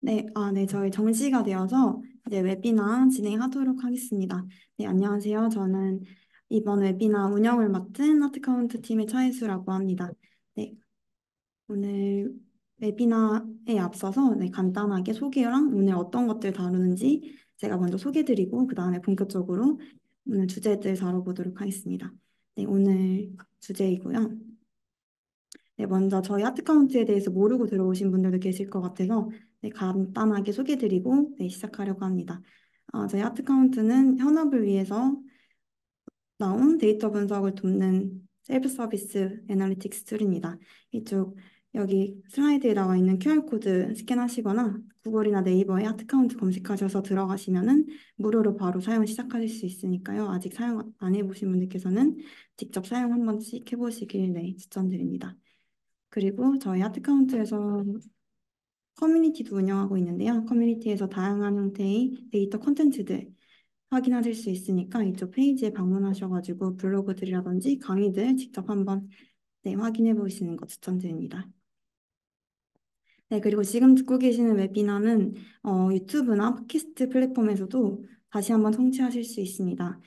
네, 저희 정시가 되어서 이제 웨비나 진행하도록 하겠습니다. 네, 안녕하세요. 저는 이번 웨비나 운영을 맡은 하트카운트 팀의 차혜수라고 합니다. 네, 오늘 웨비나에 앞서서 간단하게 소개랑 오늘 어떤 것들 다루는지 제가 먼저 소개드리고 그 다음에 본격적으로 오늘 주제들 다뤄보도록 하겠습니다. 네, 오늘 주제이고요. 네, 먼저 저희 하트카운트에 대해서 모르고 들어오신 분들도 계실 것 같아서 간단하게 소개드리고 시작하려고 합니다. 저희 하트카운트는 현업을 위해서 나온 데이터 분석을 돕는 셀프 서비스 애널리틱스 툴입니다. 이쪽 여기 슬라이드에 나와 있는 QR코드 스캔하시거나 구글이나 네이버에 하트카운트 검색하셔서 들어가시면은 무료로 바로 사용 시작하실 수 있으니까요. 아직 사용 안 해보신 분들께서는 직접 사용 한 번씩 해보시길 추천드립니다. 그리고 저희 하트카운트에서 커뮤니티도 운영하고 있는데요. 커뮤니티에서 다양한 형태의 데이터 콘텐츠들 확인하실 수 있으니까 이쪽 페이지에 방문하셔가지고 블로그들이라든지 강의들 직접 한번 확인해 보시는 거 추천드립니다. 네, 그리고 지금 듣고 계시는 웨비나는 유튜브나 팟캐스트 플랫폼에서도 다시 한번 청취하실 수 있습니다.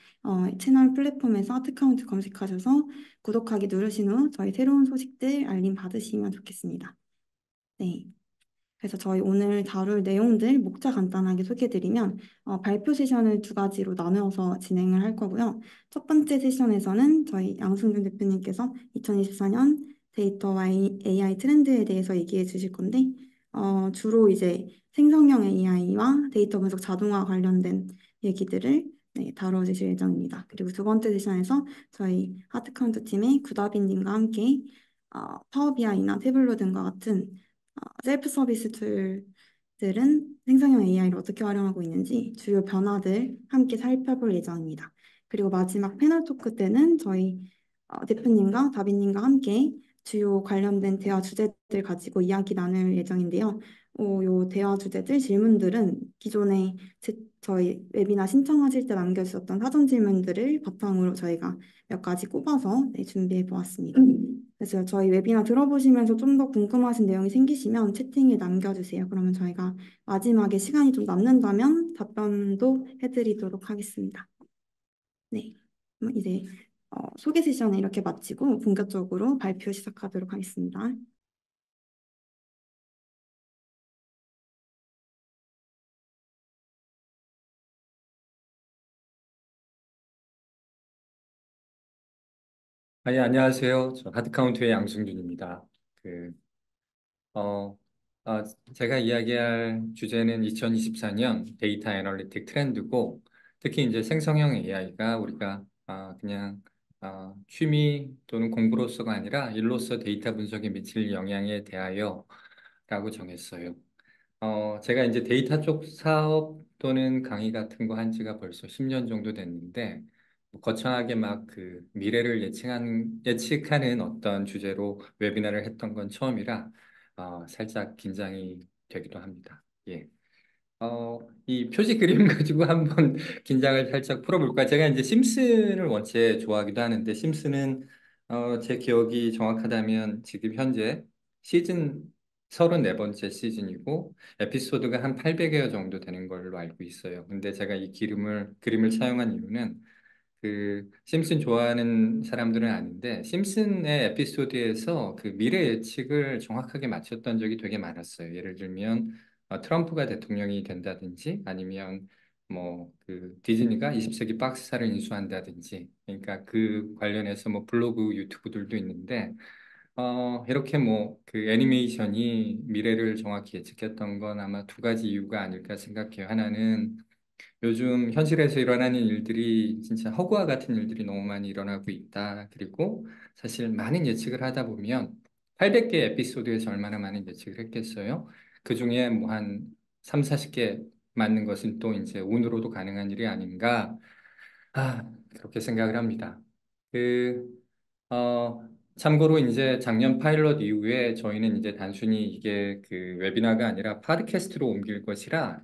채널 플랫폼에서 하트카운트 검색하셔서 구독하기 누르신 후 저희 새로운 소식들 알림 받으시면 좋겠습니다. 네. 그래서 저희 오늘 다룰 내용들 목차 간단하게 소개해드리면 발표 세션을 두 가지로 나누어서 진행을 할 거고요. 첫 번째 세션에서는 저희 양승준 대표님께서 2024년 데이터와 AI 트렌드에 대해서 얘기해 주실 건데 주로 이제 생성형 AI와 데이터 분석 자동화 관련된 얘기들을 다뤄주실 예정입니다. 그리고 두 번째 세션에서 저희 하트카운트 팀의 구다빈님과 함께 파워 BI나 태블로 등과 같은 셀프 서비스 툴들은 생성형 AI를 어떻게 활용하고 있는지 주요 변화들 함께 살펴볼 예정입니다. 그리고 마지막 패널 토크 때는 저희 대표님과 다빈님과 함께 주요 관련된 대화 주제들 가지고 이야기 나눌 예정인데요. 요 대화 주제들 질문들은 기존에 저희 웨비나 신청하실 때 남겨주셨던 사전 질문들을 바탕으로 저희가 몇 가지 꼽아서 준비해 보았습니다. 그래서 저희 웨비나 들어보시면서 좀 더 궁금하신 내용이 생기시면 채팅에 남겨주세요. 그러면 저희가 마지막에 시간이 좀 남는다면 답변도 해드리도록 하겠습니다. 네, 그럼 이제 소개 세션을 이렇게 마치고 본격적으로 발표 시작하도록 하겠습니다. 예, 안녕하세요. 저 하드카운트의 양승준입니다. 그, 어, 어, 제가 이야기할 주제는 2024년 데이터 애널리틱 트렌드고, 특히 이제 생성형 AI가 우리가 그냥 취미 또는 공부로서가 아니라 일로서 데이터 분석에 미칠 영향에 대하여라고 정했어요. 제가 이제 데이터 쪽 사업 또는 강의 같은 거 한 지가 벌써 10년 정도 됐는데, 뭐 거창하게 막 그 미래를 예측하는 어떤 주제로 웨비나를 했던 건 처음이라, 살짝 긴장이 되기도 합니다. 예. 이 표지 그림 가지고 한번 긴장을 살짝 풀어볼까? 제가 이제 심슨을 원체 좋아하기도 하는데, 심슨은, 제 기억이 정확하다면 지금 현재 시즌 34번째 시즌이고, 에피소드가 한 800여 정도 되는 걸로 알고 있어요. 근데 제가 이 그림을 사용한 이유는 심슨 좋아하는 사람들은 아닌데, 심슨의 에피소드에서 그 미래 예측을 정확하게 맞췄던 적이 되게 많았어요. 예를 들면, 트럼프가 대통령이 된다든지, 아니면 뭐, 디즈니가 20세기 박스사를 인수한다든지, 그러니까 그 관련해서 뭐 블로그, 유튜브들도 있는데, 이렇게 뭐, 그 애니메이션이 미래를 정확히 예측했던 건 아마 두 가지 이유가 아닐까 생각해요. 하나는 요즘 현실에서 일어나는 일들이 진짜 허구와 같은 일들이 너무 많이 일어나고 있다. 그리고 사실 많은 예측을 하다 보면 800개 에피소드에서 얼마나 많은 예측을 했겠어요? 그 중에 뭐 한 3, 40개 맞는 것은 또 이제 운으로도 가능한 일이 아닌가. 그렇게 생각을 합니다. 그, 어, 참고로 이제 작년 파일럿 이후에 저희는 이제 단순히 이게 그 웨비나가 아니라 팟캐스트로 옮길 것이라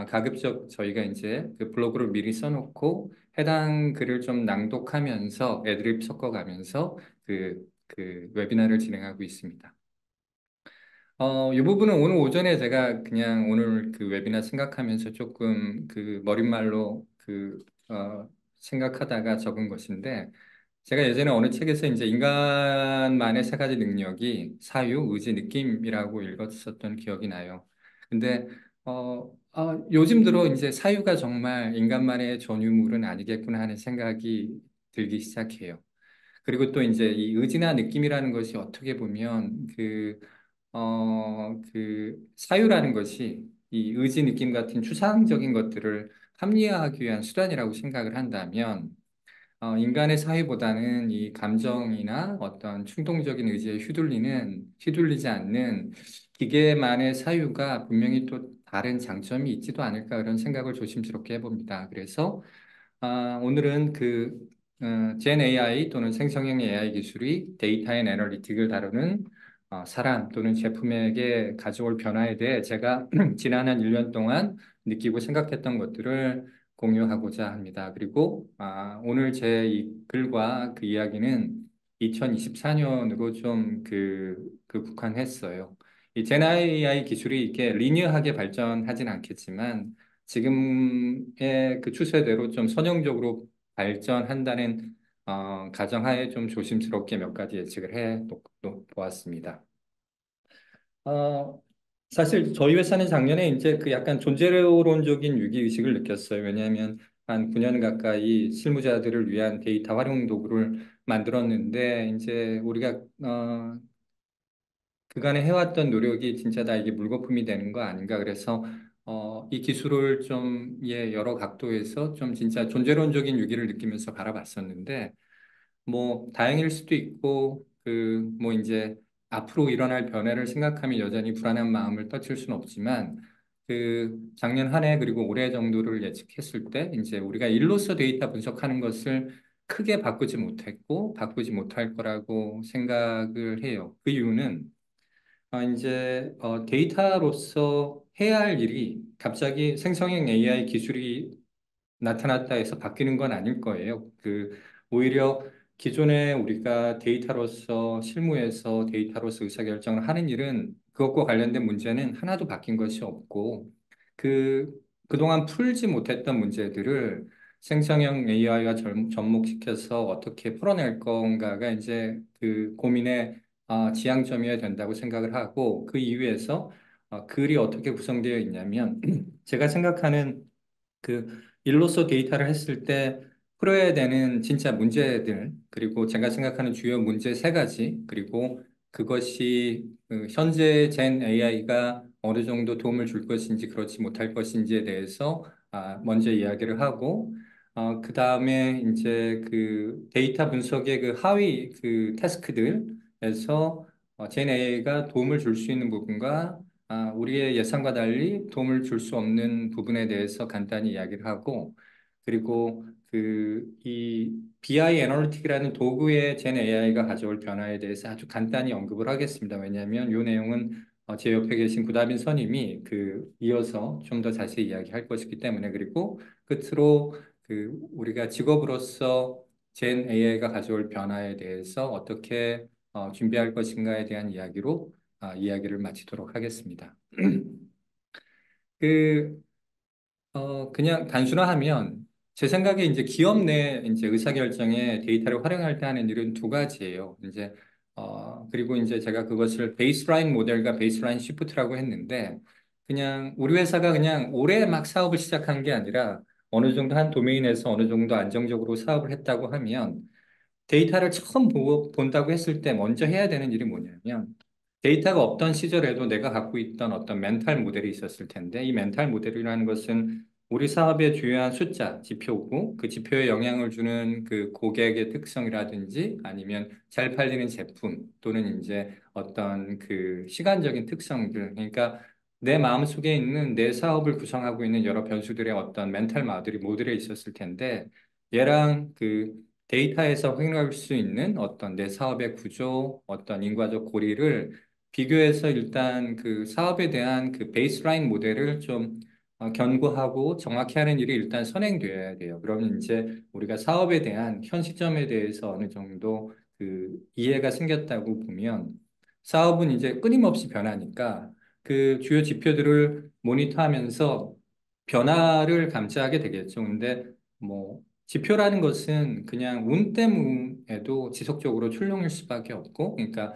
가급적 저희가 이제 그 블로그를 미리 써놓고 해당 글을 좀 낭독하면서 애드립 섞어가면서 그 웨비나를 진행하고 있습니다. 이 부분은 오늘 오전에 제가 그냥 오늘 그 웨비나 생각하면서 조금 그 머릿말로 생각하다가 적은 것인데, 제가 예전에 어느 책에서 이제 인간만의 세 가지 능력이 사유, 의지, 느낌이라고 읽었었던 기억이 나요. 근데, 요즘 들어 이제 사유가 정말 인간만의 전유물은 아니겠구나 하는 생각이 들기 시작해요. 그리고 또 이제 이 의지나 느낌이라는 것이 어떻게 보면 그 사유라는 것이 이 의지, 느낌 같은 추상적인 것들을 합리화하기 위한 수단이라고 생각을 한다면 인간의 사회보다는 이 감정이나 어떤 충동적인 의지에 휘둘리지 않는 기계만의 사유가 분명히 또 다른 장점이 있지도 않을까 그런 생각을 조심스럽게 해봅니다. 그래서 오늘은 젠 AI 또는 생성형 AI 기술이 데이터 앤 애널리틱을 다루는 사람 또는 제품에게 가져올 변화에 대해 제가 지난 한 1년 동안 느끼고 생각했던 것들을 공유하고자 합니다. 그리고 오늘 제 이 글과 그 이야기는 2024년으로 좀 국한했어요. 이 젠 AI 기술이 이렇게 리니어하게 발전하진 않겠지만 지금의 그 추세대로 좀 선형적으로 발전한다는 가정하에 좀 조심스럽게 몇 가지 예측을 보았습니다. 어, 사실 저희 회사는 작년에 이제 그 약간 존재론적인 위기의식을 느꼈어요. 왜냐하면 한 9년 가까이 실무자들을 위한 데이터 활용 도구를 만들었는데 이제 우리가 그간에 해왔던 노력이 진짜 다 이게 물거품이 되는 거 아닌가. 그래서 이 기술을 좀 여러 각도에서 좀 진짜 존재론적인 위기를 느끼면서 바라봤었는데 뭐 다행일 수도 있고 뭐 이제 앞으로 일어날 변화를 생각하면 여전히 불안한 마음을 떨칠 수는 없지만 작년 한 해 그리고 올해 정도를 예측했을 때 이제 우리가 일로서 데이터 분석하는 것을 크게 바꾸지 못했고 바꾸지 못할 거라고 생각을 해요. 그 이유는 데이터로서 해야 할 일이 갑자기 생성형 AI 기술이 나타났다 해서 바뀌는 건 아닐 거예요. 오히려 기존에 우리가 데이터로서 실무에서 데이터로서 의사결정을 하는 일은 그것과 관련된 문제는 하나도 바뀐 것이 없고 그, 그동안 풀지 못했던 문제들을 생성형 AI와 접목시켜서 어떻게 풀어낼 건가가 이제 그 고민의 지향점이어야 된다고 생각을 하고 그 이유에서 글이 어떻게 구성되어 있냐면 제가 생각하는 그 일로서 데이터를 했을 때 풀어야 되는 진짜 문제들, 그리고 제가 생각하는 주요 문제 세 가지, 그리고 그것이 현재 젠 AI가 어느 정도 도움을 줄 것인지 그렇지 못할 것인지에 대해서 먼저 이야기를 하고, 그 다음에 이제 그 데이터 분석의 그 하위 그 태스크들에서 젠 AI가 도움을 줄 수 있는 부분과 우리의 예상과 달리 도움을 줄 수 없는 부분에 대해서 간단히 이야기를 하고, 그리고 이 BI 애널리틱이라는 도구의 젠 AI가 가져올 변화에 대해서 아주 간단히 언급을 하겠습니다. 왜냐하면 이 내용은 제 옆에 계신 구다빈 선임이 이어서 좀 더 자세히 이야기할 것이기 때문에 그리고 끝으로 우리가 직업으로서 젠 AI가 가져올 변화에 대해서 어떻게 준비할 것인가에 대한 이야기로 이야기를 마치도록 하겠습니다. 그, 그냥 단순화하면 제 생각에 이제 기업 내 이제 의사결정에 데이터를 활용할 때 하는 일은 두 가지예요. 그리고 이제 제가 그것을 베이스라인 모델과 베이스라인 시프트라고 했는데 그냥 우리 회사가 그냥 올해 막 사업을 시작한 게 아니라 어느 정도 한 도메인에서 어느 정도 안정적으로 사업을 했다고 하면 데이터를 처음 본다고 했을 때 먼저 해야 되는 일이 뭐냐면 데이터가 없던 시절에도 내가 갖고 있던 어떤 멘탈 모델이 있었을 텐데 이 멘탈 모델이라는 것은 우리 사업의 주요한 숫자, 지표고 그 지표에 영향을 주는 그 고객의 특성이라든지 아니면 잘 팔리는 제품 또는 이제 어떤 그 시간적인 특성들 그러니까 내 마음속에 있는 내 사업을 구성하고 있는 여러 변수들의 어떤 멘탈 모델이 있었을 텐데 얘랑 데이터에서 확인할 수 있는 어떤 내 사업의 구조, 어떤 인과적 고리를 비교해서 일단 그 사업에 대한 그 베이스라인 모델을 좀 견고하고 정확히 하는 일이 일단 선행돼야 돼요. 그러면 이제 우리가 사업에 대한 현 시점에 대해서 어느 정도 이해가 생겼다고 보면 사업은 이제 끊임없이 변하니까 그 주요 지표들을 모니터하면서 변화를 감지하게 되겠죠. 근데 뭐 지표라는 것은 그냥 운 때문에도 지속적으로 출렁일 수밖에 없고, 그러니까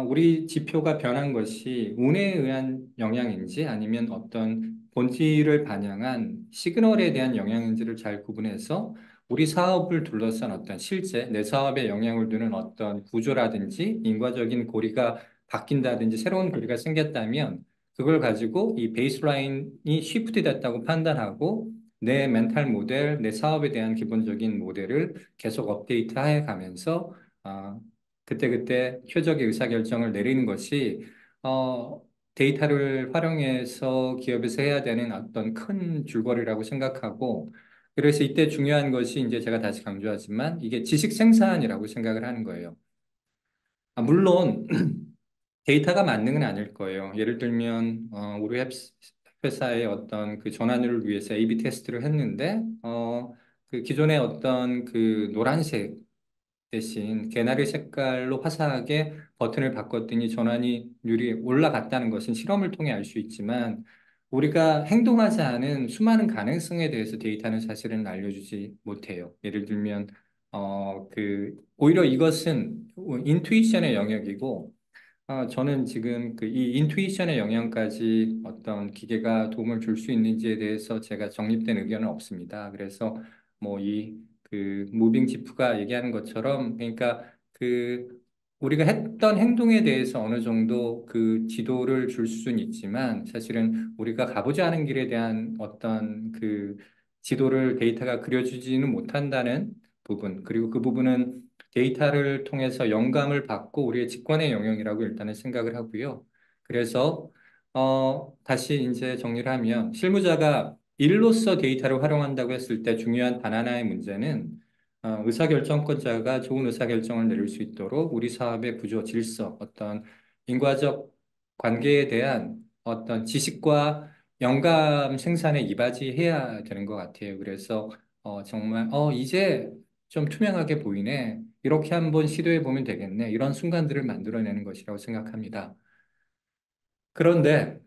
우리 지표가 변한 것이 운에 의한 영향인지 아니면 어떤 본질을 반영한 시그널에 대한 영향인지를 잘 구분해서 우리 사업을 둘러싼 어떤 실제 내 사업에 영향을 주는 어떤 구조라든지 인과적인 고리가 바뀐다든지 새로운 고리가 생겼다면 그걸 가지고 이 베이스라인이 쉬프트 됐다고 판단하고 내 멘탈 모델, 내 사업에 대한 기본적인 모델을 계속 업데이트해 가면서 아, 그때그때 최적의 의사결정을 내리는 것이 어, 데이터를 활용해서 기업에서 해야 되는 어떤 큰 줄거리라고 생각하고 그래서 이때 중요한 것이 이제 제가 다시 강조하지만 이게 지식 생산이라고 생각을 하는 거예요. 물론 데이터가 만능은 아닐 거예요. 예를 들면 우리 회사의 어떤 그 전환율을 위해서 A/B 테스트를 했는데 그 기존의 어떤 그 노란색 대신 개나리 색깔로 화사하게 버튼을 바꿨더니 전환율이 올라갔다는 것은 실험을 통해 알 수 있지만 우리가 행동하지 않은 수많은 가능성에 대해서 데이터는 사실은 알려주지 못해요. 예를 들면 오히려 이것은 인투이션의 영역이고 저는 지금 그 이 인투이션의 영향까지 어떤 기계가 도움을 줄 수 있는지에 대해서 제가 정립된 의견은 없습니다. 그래서 뭐 이 그 무빙 지프가 얘기하는 것처럼 그러니까 그 우리가 했던 행동에 대해서 어느 정도 그 지도를 줄 수는 있지만 사실은 우리가 가보지 않은 길에 대한 어떤 그 지도를 데이터가 그려주지는 못한다는 부분 그리고 그 부분은 데이터를 통해서 영감을 받고 우리의 직관의 영역이라고 일단은 생각을 하고요. 그래서 다시 이제 정리를 하면 실무자가 일로서 데이터를 활용한다고 했을 때 중요한 단 하나의 문제는 의사결정권자가 좋은 의사결정을 내릴 수 있도록 우리 사업의 구조, 질서, 어떤 인과적 관계에 대한 어떤 지식과 영감 생산에 이바지해야 되는 것 같아요. 그래서 정말 이제 좀 투명하게 보이네. 이렇게 한번 시도해 보면 되겠네. 이런 순간들을 만들어내는 것이라고 생각합니다. 그런데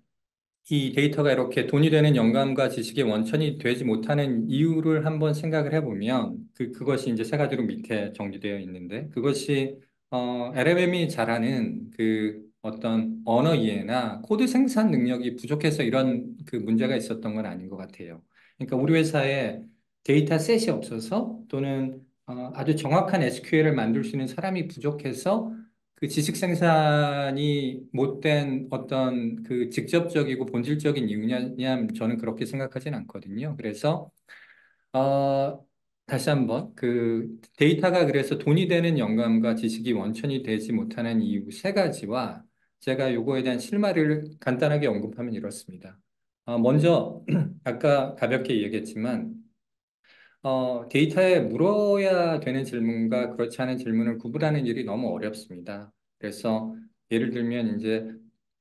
이 데이터가 이렇게 돈이 되는 영감과 지식의 원천이 되지 못하는 이유를 한번 생각을 해보면 그것이 이제 세 가지로 밑에 정리되어 있는데 그것이 LLM이 잘하는 그 어떤 언어 이해나 코드 생산 능력이 부족해서 이런 그 문제가 있었던 건 아닌 것 같아요. 그러니까 우리 회사에 데이터 셋이 없어서 또는 아주 정확한 SQL을 만들 수 있는 사람이 부족해서 그 지식 생산이 못된 어떤 그 직접적이고 본질적인 이유냐 저는 그렇게 생각하진 않거든요. 그래서 어, 다시 한번 그 데이터가 그래서 돈이 되는 영감과 지식이 원천이 되지 못하는 이유 세 가지와 제가 요거에 대한 실마리를 간단하게 언급하면 이렇습니다. 먼저 아까 가볍게 얘기했지만 데이터에 물어야 되는 질문과 그렇지 않은 질문을 구분하는 일이 너무 어렵습니다. 그래서 예를 들면 이제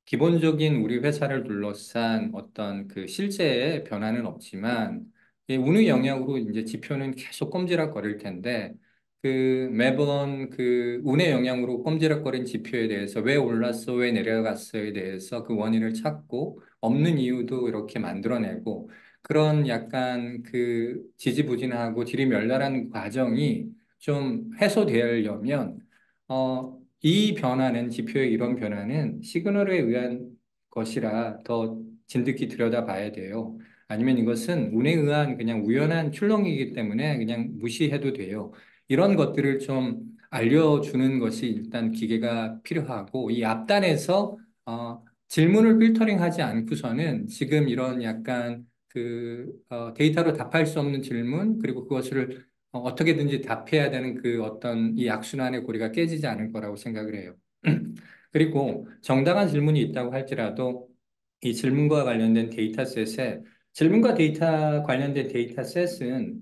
기본적인 우리 회사를 둘러싼 어떤 그 실제의 변화는 없지만 이 운의 영향으로 이제 지표는 계속 꼼지락거릴 텐데 그 매번 그 운의 영향으로 꼼지락거린 지표에 대해서 왜 올랐어, 왜 내려갔어에 대해서 그 원인을 찾고 없는 이유도 이렇게 만들어내고 그런 약간 그 지지부진하고 들이멸렬하는 과정이 좀 해소되려면 이 변화는 지표의 이런 변화는 시그널에 의한 것이라 더 진득히 들여다봐야 돼요. 아니면 이것은 운에 의한 그냥 우연한 출렁이기 때문에 그냥 무시해도 돼요. 이런 것들을 좀 알려주는 것이 일단 기계가 필요하고 이 앞단에서 질문을 필터링하지 않고서는 지금 이런 약간 데이터로 답할 수 없는 질문, 그리고 그것을 어떻게든지 답해야 되는 그 어떤 이 악순환의 고리가 깨지지 않을 거라고 생각을 해요. 그리고 정당한 질문이 있다고 할지라도 이 질문과 관련된 데이터셋에 질문과 데이터 관련된 데이터셋은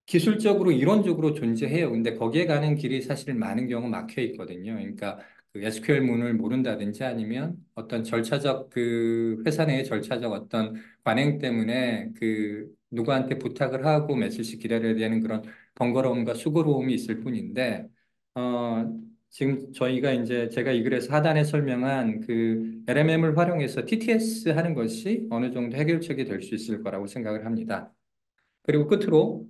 기술적으로 이론적으로 존재해요. 근데 거기에 가는 길이 사실 많은 경우 막혀 있거든요. 그러니까 그 SQL 문을 모른다든지 아니면 어떤 절차적 그 회사 내의 절차적 어떤 관행 때문에 그 누구한테 부탁을 하고 며칠씩 기다려야 되는 그런 번거로움과 수고로움이 있을 뿐인데 어 지금 저희가 이제 제가 이 글에서 하단에 설명한 그 LMM을 활용해서 TTS 하는 것이 어느 정도 해결책이 될 수 있을 거라고 생각을 합니다. 그리고 끝으로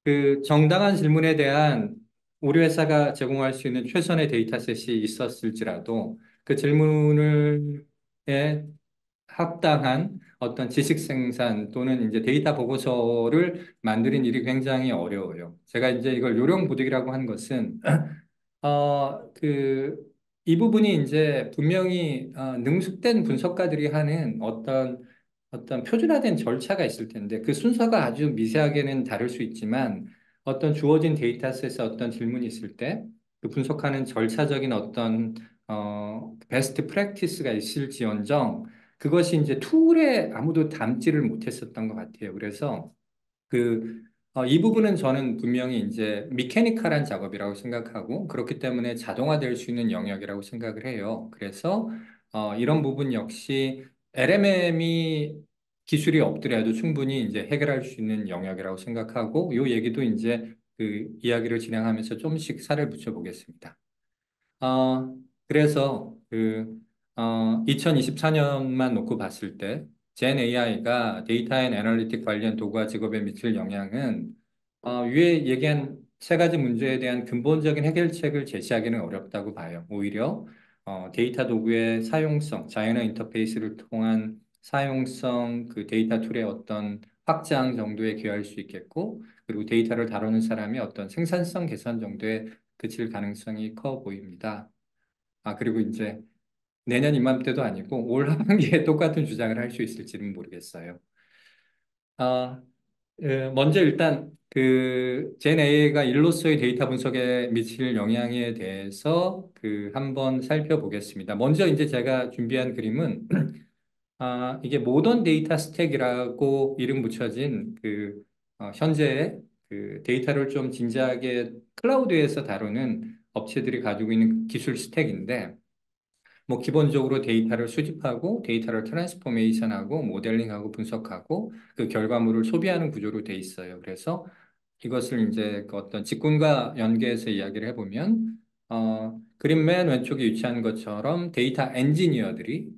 그 정당한 질문에 대한 우리 회사가 제공할 수 있는 최선의 데이터셋이 있었을지라도 그 질문을 에 합당한 어떤 지식 생산 또는 이제 데이터 보고서를 만드는 일이 굉장히 어려워요. 제가 이제 이걸 요령부득이라고 한 것은 이 부분이 이제 분명히 능숙된 분석가들이 하는 어떤 표준화된 절차가 있을 텐데 그 순서가 아주 미세하게는 다를 수 있지만 어떤 주어진 데이터셋에 어떤 질문이 있을 때 그 분석하는 절차적인 어떤 베스트 프랙티스가 있을지언정 그것이 이제 툴에 아무도 담지를 못했었던 것 같아요. 그래서 이 부분은 저는 분명히 이제 미케니컬한 작업이라고 생각하고 그렇기 때문에 자동화될 수 있는 영역이라고 생각을 해요. 그래서 이런 부분 역시 LMM이 기술이 없더라도 충분히 이제 해결할 수 있는 영역이라고 생각하고 이 얘기도 이제 그 이야기를 진행하면서 좀씩 살을 붙여보겠습니다. 그래서 2024년만 놓고 봤을 때, 젠 AI가 데이터 앤 애널리틱 관련 도구와 직업에 미칠 영향은, 위에 얘기한 세 가지 문제에 대한 근본적인 해결책을 제시하기는 어렵다고 봐요. 오히려, 데이터 도구의 사용성, 자연어 인터페이스를 통한 사용성, 그 데이터 툴의 어떤 확장 정도에 기여할 수 있겠고, 그리고 데이터를 다루는 사람이 어떤 생산성 개선 정도에 그칠 가능성이 커 보입니다. 그리고 이제 내년 이맘때도 아니고 올 하반기에 똑같은 주장을 할 수 있을지는 모르겠어요. 아, 먼저 일단 젠 AI가 일로서의 데이터 분석에 미칠 영향에 대해서 한번 살펴보겠습니다. 먼저 이제 제가 준비한 그림은 이게 모던 데이터 스택이라고 이름 붙여진 현재 데이터를 좀 진지하게 클라우드에서 다루는 업체들이 가지고 있는 기술 스택인데 뭐 기본적으로 데이터를 수집하고 데이터를 트랜스포메이션하고 모델링하고 분석하고 그 결과물을 소비하는 구조로 돼 있어요. 그래서 이것을 이제 그 어떤 직군과 연계해서 이야기를 해보면 그림 맨 왼쪽에 위치한 것처럼 데이터 엔지니어들이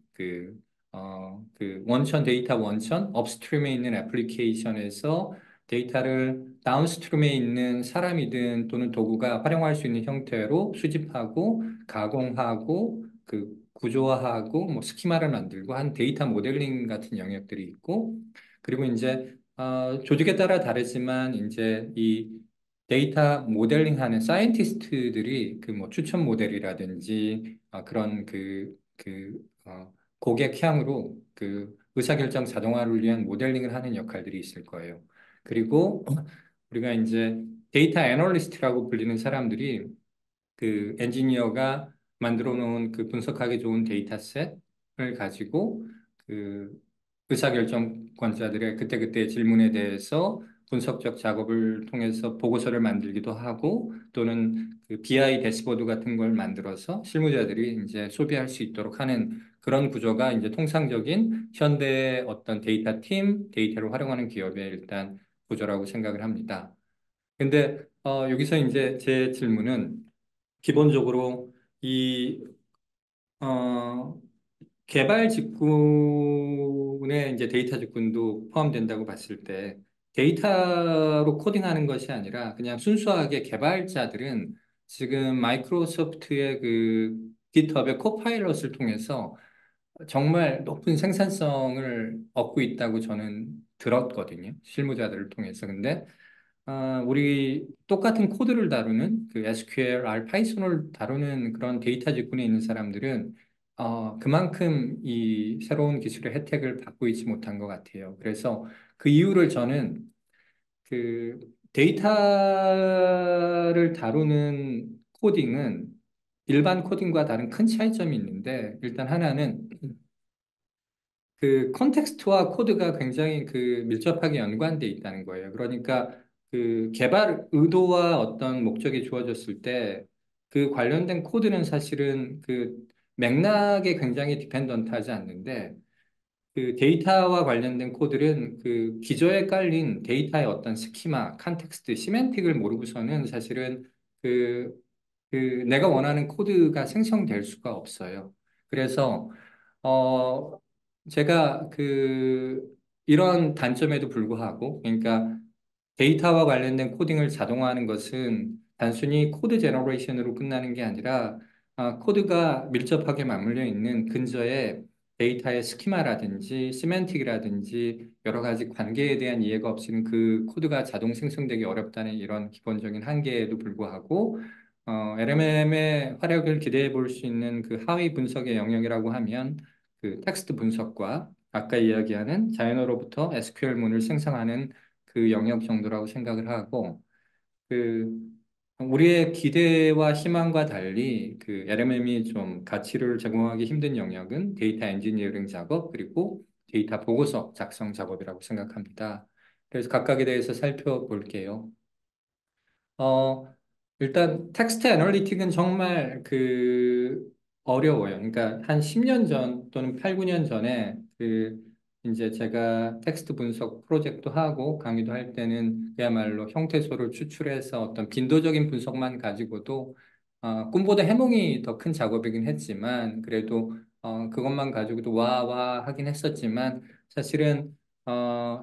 원천 데이터 원천 업스트림에 있는 애플리케이션에서 데이터를 다운스트림에 있는 사람이든 또는 도구가 활용할 수 있는 형태로 수집하고 가공하고 구조화하고 뭐 스키마를 만들고 한 데이터 모델링 같은 영역들이 있고 그리고 이제 조직에 따라 다르지만 이제 이 데이터 모델링하는 사이언티스트들이 그 뭐 추천 모델이라든지 그런 고객 향으로 의사결정 자동화를 위한 모델링을 하는 역할들이 있을 거예요. 그리고 우리가 이제 데이터 애널리스트라고 불리는 사람들이 엔지니어가 만들어 놓은 분석하기 좋은 데이터셋을 가지고 그 의사결정권자들의 그때그때 질문에 대해서 분석적 작업을 통해서 보고서를 만들기도 하고 또는 BI 대시보드 같은 걸 만들어서 실무자들이 이제 소비할 수 있도록 하는 그런 구조가 이제 통상적인 현대의 어떤 데이터 팀, 데이터를 활용하는 기업의 일단 구조라고 생각을 합니다. 근데 여기서 이제 제 질문은 기본적으로 이 어, 개발 직군에 이제 데이터 직군도 포함된다고 봤을 때 데이터로 코딩하는 것이 아니라 그냥 순수하게 개발자들은 지금 마이크로소프트의 깃허브의 코파일럿을 통해서 정말 높은 생산성을 얻고 있다고 저는 들었거든요. 실무자들을 통해서. 근데 우리 똑같은 코드를 다루는 SQL, R, 파이썬을 다루는 그런 데이터 직군에 있는 사람들은 그만큼 이 새로운 기술의 혜택을 받고 있지 못한 것 같아요. 그래서 그 이유를 저는 그 데이터를 다루는 코딩은 일반 코딩과 다른 큰 차이점이 있는데 일단 하나는 컨텍스트와 코드가 굉장히 밀접하게 연관돼 있다는 거예요. 그러니까 개발 의도와 어떤 목적이 주어졌을 때 관련된 코드는 사실은 맥락에 굉장히 디펜던트하지 않는데 데이터와 관련된 코드는 기저에 깔린 데이터의 어떤 스키마, 컨텍스트, 시멘틱을 모르고서는 사실은 내가 원하는 코드가 생성될 수가 없어요. 그래서 어, 제가 이런 단점에도 불구하고, 그러니까 데이터와 관련된 코딩을 자동화하는 것은 단순히 코드 제너레이션으로 끝나는 게 아니라 코드가 밀접하게 맞물려 있는 근저에 데이터의 스키마라든지 시멘틱이라든지 여러 가지 관계에 대한 이해가 없이는 그 코드가 자동 생성되기 어렵다는 이런 기본적인 한계에도 불구하고 LMM의 활약을 기대해 볼 수 있는 그 하위 분석의 영역이라고 하면 그 텍스트 분석과 아까 이야기하는 자연어로부터 SQL문을 생성하는 그 영역 정도라고 생각을 하고 그 우리의 기대와 희망과 달리 그 LMM이 좀 가치를 제공하기 힘든 영역은 데이터 엔지니어링 작업 그리고 데이터 보고서 작성 작업이라고 생각합니다. 그래서 각각에 대해서 살펴볼게요. 어, 일단 텍스트 애널리틱은 정말 어려워요. 그러니까 한 10년 전 또는 8, 9년 전에 이제 제가 텍스트 분석 프로젝트 하고 강의도 할 때는 그야말로 형태소를 추출해서 어떤 빈도적인 분석만 가지고도 꿈보다 해몽이 더 큰 작업이긴 했지만 그래도 그것만 가지고도 와 하긴 했었지만 사실은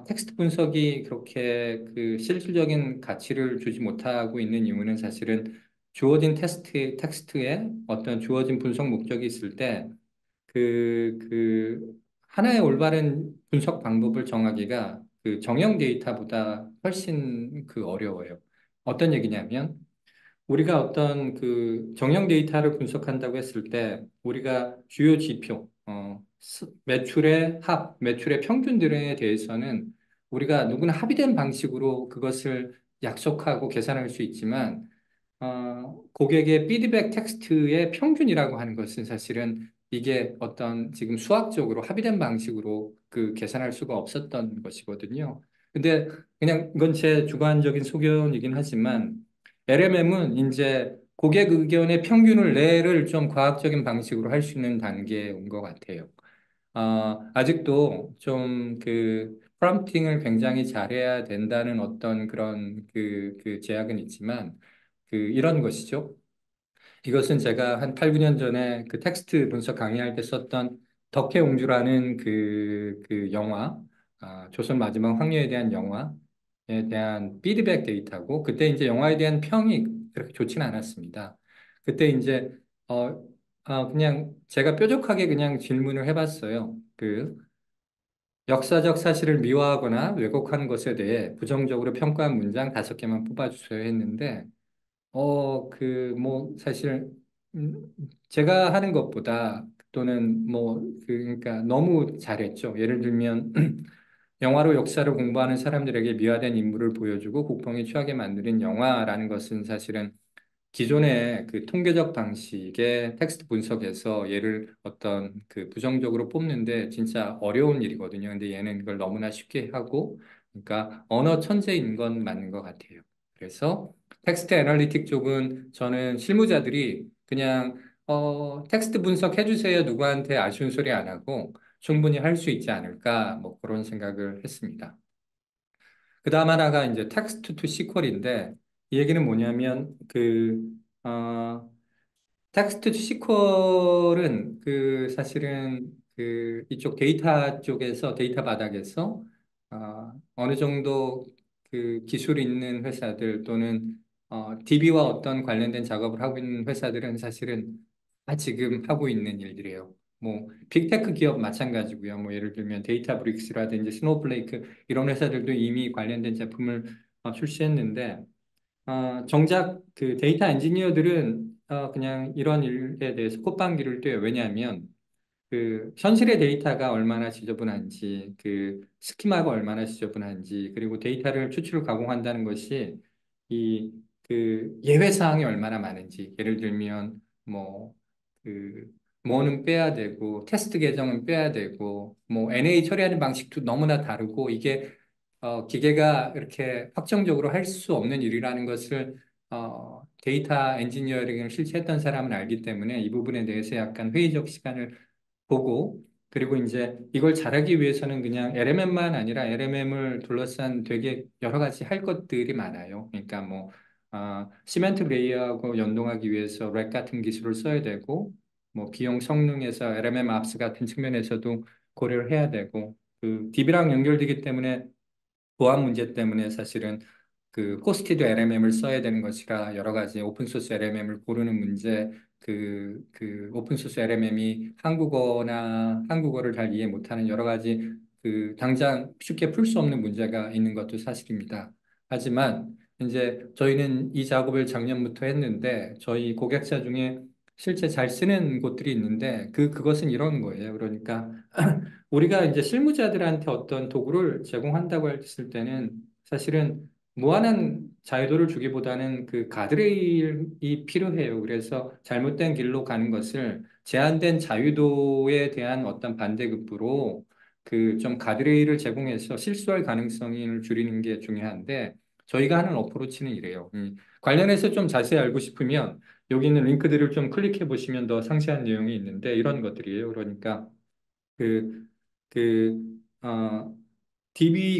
텍스트 분석이 그렇게 그 실질적인 가치를 주지 못하고 있는 이유는 사실은 주어진 텍스트에 어떤 주어진 분석 목적이 있을 때 하나의 올바른 분석 방법을 정하기가 그 정형 데이터보다 훨씬 어려워요. 어떤 얘기냐면 우리가 어떤 그 정형 데이터를 분석한다고 했을 때 우리가 주요 지표, 매출의 매출의 평균들에 대해서는 우리가 누구나 합의된 방식으로 그것을 약속하고 계산할 수 있지만 고객의 피드백 텍스트의 평균이라고 하는 것은 사실은 이게 어떤 지금 수학적으로 합의된 방식으로 그 계산할 수가 없었던 것이거든요. 근데 그냥 이건 제 주관적인 소견이긴 하지만 LMM은 이제 고객 의견의 평균을 내를 좀 과학적인 방식으로 할 수 있는 단계에 온 것 같아요. 아직도 좀 프롬프팅을 굉장히 잘해야 된다는 어떤 그런 제약은 있지만 이런 것이죠. 이것은 제가 한 8, 9년 전에 그 텍스트 분석 강의할 때 썼던 덕혜옹주라는 영화, 조선 마지막 황녀에 대한 영화에 대한 피드백 데이터고, 그때 이제 영화에 대한 평이 그렇게 좋지는 않았습니다. 그때 이제, 그냥 제가 뾰족하게 그냥 질문을 해봤어요. 역사적 사실을 미화하거나 왜곡하는 것에 대해 부정적으로 평가한 문장 5개만 뽑아주세요 했는데, 사실, 제가 하는 것보다 또는 그러니까 너무 잘했죠. 예를 들면, 영화로 역사를 공부하는 사람들에게 미화된 인물을 보여주고 국뽕이 취하게 만드는 영화라는 것은 사실은 기존의 그 통계적 방식의 텍스트 분석에서 얘를 어떤 부정적으로 뽑는데 진짜 어려운 일이거든요. 근데 얘는 그걸 너무나 쉽게 하고, 그러니까 언어 천재인 건 맞는 것 같아요. 그래서 텍스트 애널리틱 쪽은 저는 실무자들이 그냥 텍스트 분석해 주세요. 누구한테 아쉬운 소리 안 하고 충분히 할 수 있지 않을까 뭐 그런 생각을 했습니다. 그 다음 하나가 이제 텍스트 투 시퀄인데 이 얘기는 뭐냐면 어, 텍스트 시퀄은 사실은 이쪽 데이터 쪽에서 데이터 바닥에서 어느 정도 기술이 있는 회사들 또는 DB와 어떤 관련된 작업을 하고 있는 회사들은 사실은 다 지금 하고 있는 일들이에요. 뭐 빅테크 기업 마찬가지고요. 뭐 예를 들면 데이터브릭스라든지 스노우플레이크 이런 회사들도 이미 관련된 제품을 출시했는데 정작 그 데이터 엔지니어들은 그냥 이런 일에 대해서 콧방귀를 떼요. 왜냐하면 현실의 데이터가 얼마나 지저분한지, 스키마가 얼마나 지저분한지, 그리고 데이터를 추출 가공한다는 것이 이 예외 사항이 얼마나 많은지, 예를 들면 뭐 뭐는 빼야 되고 테스트 계정은 빼야 되고 뭐 NA 처리하는 방식도 너무나 다르고 이게 기계가 이렇게 확정적으로 할 수 없는 일이라는 것을 데이터 엔지니어링을 실체했던 사람은 알기 때문에 이 부분에 대해서 약간 회의적 시간을 보고 그리고 이제 이걸 잘하기 위해서는 그냥 LMM만 아니라 LMM을 둘러싼 되게 여러 가지 할 것들이 많아요. 그러니까 뭐 시멘트 레이어하고 연동하기 위해서 렉 같은 기술을 써야 되고, 뭐 비용 성능에서 LMM apps 같은 측면에서도 고려를 해야 되고, 그 DB랑 연결되기 때문에 보안 문제 때문에 사실은 그 호스티드 LMM을 써야 되는 것이라 여러 가지 오픈소스 LMM을 고르는 문제, 그 오픈소스 LMM이 한국어나 한국어를 잘 이해 못하는 여러 가지 그 당장 쉽게 풀 수 없는 문제가 있는 것도 사실입니다. 하지만 이제 저희는 이 작업을 작년부터 했는데 저희 고객사 중에 실제 잘 쓰는 곳들이 있는데 그것은 이런 거예요. 그러니까 우리가 이제 실무자들한테 어떤 도구를 제공한다고 했을 때는 사실은 무한한 자유도를 주기보다는 그 가드레일이 필요해요. 그래서 잘못된 길로 가는 것을 제한된 자유도에 대한 어떤 반대급부로 그 좀 가드레일을 제공해서 실수할 가능성을 줄이는 게 중요한데 저희가 하는 어프로치는 이래요. 관련해서 좀 자세히 알고 싶으면 여기 있는 링크들을 좀 클릭해 보시면 더 상세한 내용이 있는데 이런 것들이에요. 그러니까 그, 그, 어,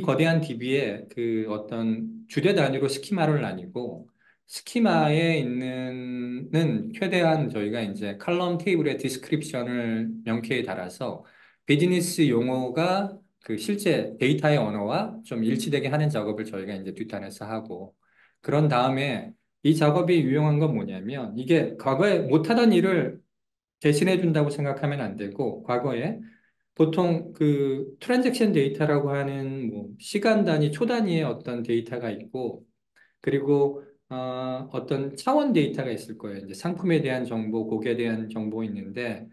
거대한 DB에 그 어떤 주제 단위로 스키마를 나뉘고, 스키마에 있는 최대한 저희가 이제 칼럼 테이블의 디스크립션을 명쾌히 달아서 비즈니스 용어가 그 실제 데이터의 언어와 좀 일치되게 하는 작업을 저희가 이제 뒷단에서 하고, 그런 다음에 이 작업이 유용한 건 뭐냐면, 이게 과거에 못하던 일을 대신해 준다고 생각하면 안 되고, 과거에 보통 그 트랜잭션 데이터라고 하는 뭐 시간 단위, 초 단위의 어떤 데이터가 있고, 그리고 어떤 차원 데이터가 있을 거예요. 이제 상품에 대한 정보, 고객에 대한 정보 있는데,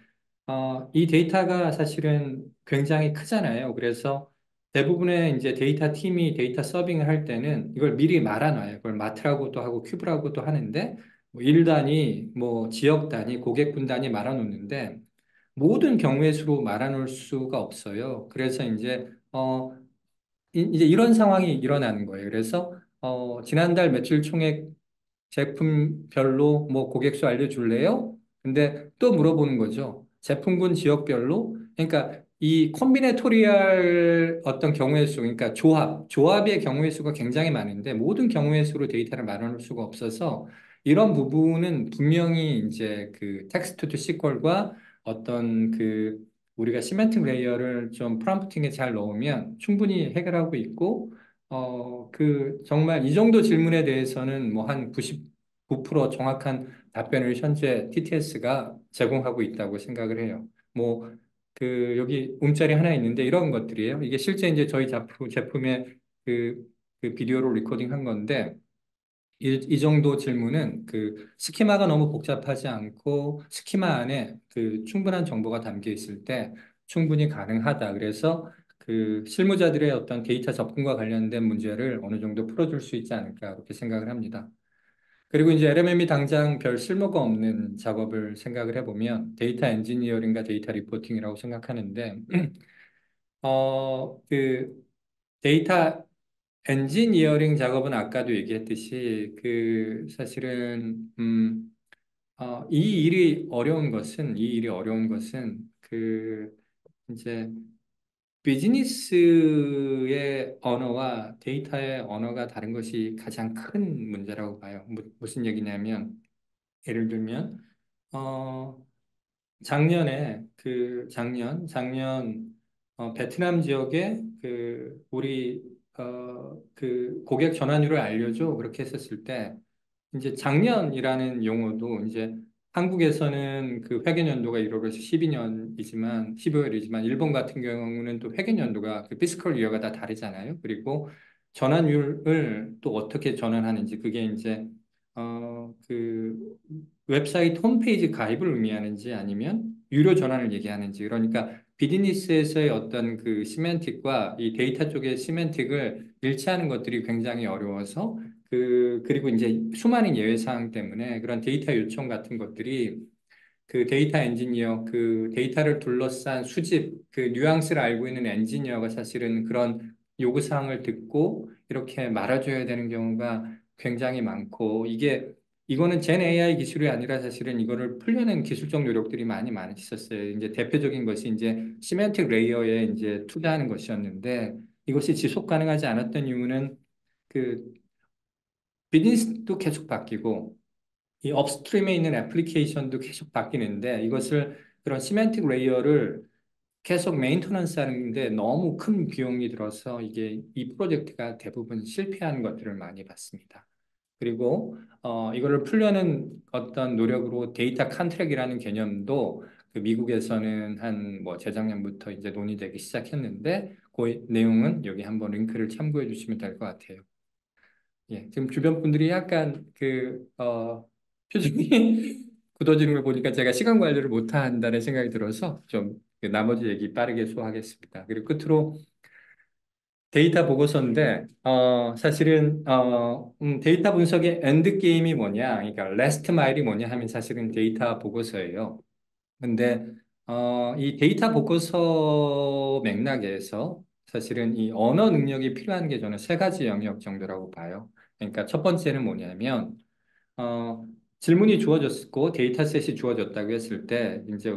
이 데이터가 사실은 굉장히 크잖아요. 그래서 대부분의 이제 데이터 팀이 데이터 서빙을 할 때는 이걸 미리 말아놔요. 그걸 마트라고도 하고 큐브라고도 하는데, 뭐일 단위, 뭐 지역 단위, 고객군 단위 말아놓는데, 모든 경우의 수로 말아놓을 수가 없어요. 그래서 이제 이런 상황이 일어나는 거예요. 그래서 지난달 매출 총액 제품별로 뭐 고객수 알려줄래요? 근데 또 물어보는 거죠. 제품군 지역별로? 그러니까 이 콤비네토리얼 어떤 경우의 수, 그러니까 조합의 경우의 수가 굉장히 많은데 모든 경우의 수로 데이터를 말아놓을 수가 없어서 이런 부분은 분명히 이제 그 텍스트 투 시퀄과 어떤 그 우리가 시멘틱 레이어를 좀 프롬프팅에 잘 넣으면 충분히 해결하고 있고 정말 이 정도 질문에 대해서는 뭐 한 99% 정확한 답변을 현재 TTS가 제공하고 있다고 생각을 해요. 뭐, 여기 움짤이 하나 있는데 이런 것들이에요. 이게 실제 이제 저희 제품의 그, 그 비디오로 리코딩 한 건데, 이 정도 질문은 그 스키마가 너무 복잡하지 않고 스키마 안에 그 충분한 정보가 담겨 있을 때 충분히 가능하다. 그래서 그 실무자들의 어떤 데이터 접근과 관련된 문제를 어느 정도 풀어줄 수 있지 않을까 그렇게 생각을 합니다. 그리고 이제 LMM이 당장 별 쓸모가 없는 작업을 생각을 해보면 데이터 엔지니어링과 데이터 리포팅이라고 생각하는데 그 데이터 엔지니어링 작업은 아까도 얘기했듯이 그 사실은 이 일이 어려운 것은 그 이제 비즈니스의 언어와 데이터의 언어가 다른 것이 가장 큰 문제라고 봐요. 무슨 얘기냐면 예를 들면 어 작년 베트남 지역에 그 우리 그 고객 전환율을 알려줘 그렇게 했었을 때 이제 작년이라는 용어도 이제 한국에서는 그 회계 연도가 1월에서 12년이지만 12월이지만 일본 같은 경우는 또 회계 연도가 그 피스컬 이어가 다 다르잖아요. 그리고 전환율을 또 어떻게 전환하는지 그게 이제 그 웹사이트 홈페이지 가입을 의미하는지 아니면 유료 전환을 얘기하는지 그러니까 비즈니스에서의 어떤 그 시멘틱과 이 데이터 쪽의 시멘틱을 일치하는 것들이 굉장히 어려워서 그리고 이제 수많은 예외 사항 때문에 그런 데이터 요청 같은 것들이 그 데이터 엔지니어, 그 데이터를 둘러싼 수집, 그 뉘앙스를 알고 있는 엔지니어가 사실은 그런 요구 사항을 듣고 이렇게 말아줘야 되는 경우가 굉장히 많고 이거는 젠 AI 기술이 아니라 사실은 이거를 풀려는 기술적 노력들이 많이 있었어요. 이제 대표적인 것이 이제 시멘틱 레이어에 이제 투자하는 것이었는데 이것이 지속 가능하지 않았던 이유는 그 비즈니스도 계속 바뀌고 이 업스트림에 있는 애플리케이션도 계속 바뀌는데 이것을 그런 시멘틱 레이어를 계속 메인터넌스 하는데 너무 큰 비용이 들어서 이게 이 프로젝트가 대부분 실패하는 것들을 많이 봤습니다. 그리고 이거를 풀려는 어떤 노력으로 데이터 컨트랙이라는 개념도 그 미국에서는 한 뭐 재작년부터 이제 논의되기 시작했는데 그 내용은 여기 한번 링크를 참고해 주시면 될 것 같아요. 예, 지금 주변 분들이 약간 표정이 굳어지는 걸 보니까 제가 시간 관리를 못 한다는 생각이 들어서 좀그 나머지 얘기 빠르게 소화하겠습니다. 그리고 끝으로 데이터 보고서인데, 사실은, 데이터 분석의 엔드 게임이 뭐냐, 그러니까 레스트 마일이 뭐냐 하면 사실은 데이터 보고서예요. 근데, 이 데이터 보고서 맥락에서 사실은 이 언어 능력이 필요한 게 저는 세 가지 영역 정도라고 봐요. 그러니까 첫 번째는 뭐냐면, 어, 질문이 주어졌고 데이터셋이 주어졌다고 했을 때 이제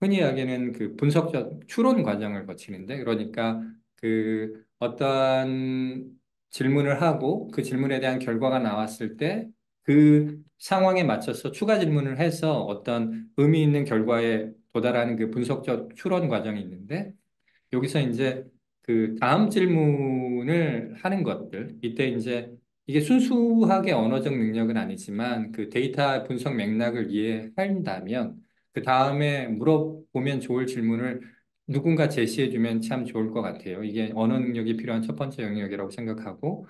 흔히 이야기하는 그 분석적 추론 과정을 거치는데 그러니까 그 어떠한 질문을 하고 그 질문에 대한 결과가 나왔을 때 그 상황에 맞춰서 추가 질문을 해서 어떤 의미 있는 결과에 도달하는 그 분석적 추론 과정이 있는데 여기서 이제 그 다음 질문을 하는 것들, 이때 이제 이게 순수하게 언어적 능력은 아니지만 그 데이터 분석 맥락을 이해한다면 그 다음에 물어보면 좋을 질문을 누군가 제시해주면 참 좋을 것 같아요. 이게 언어 능력이 필요한 첫 번째 영역이라고 생각하고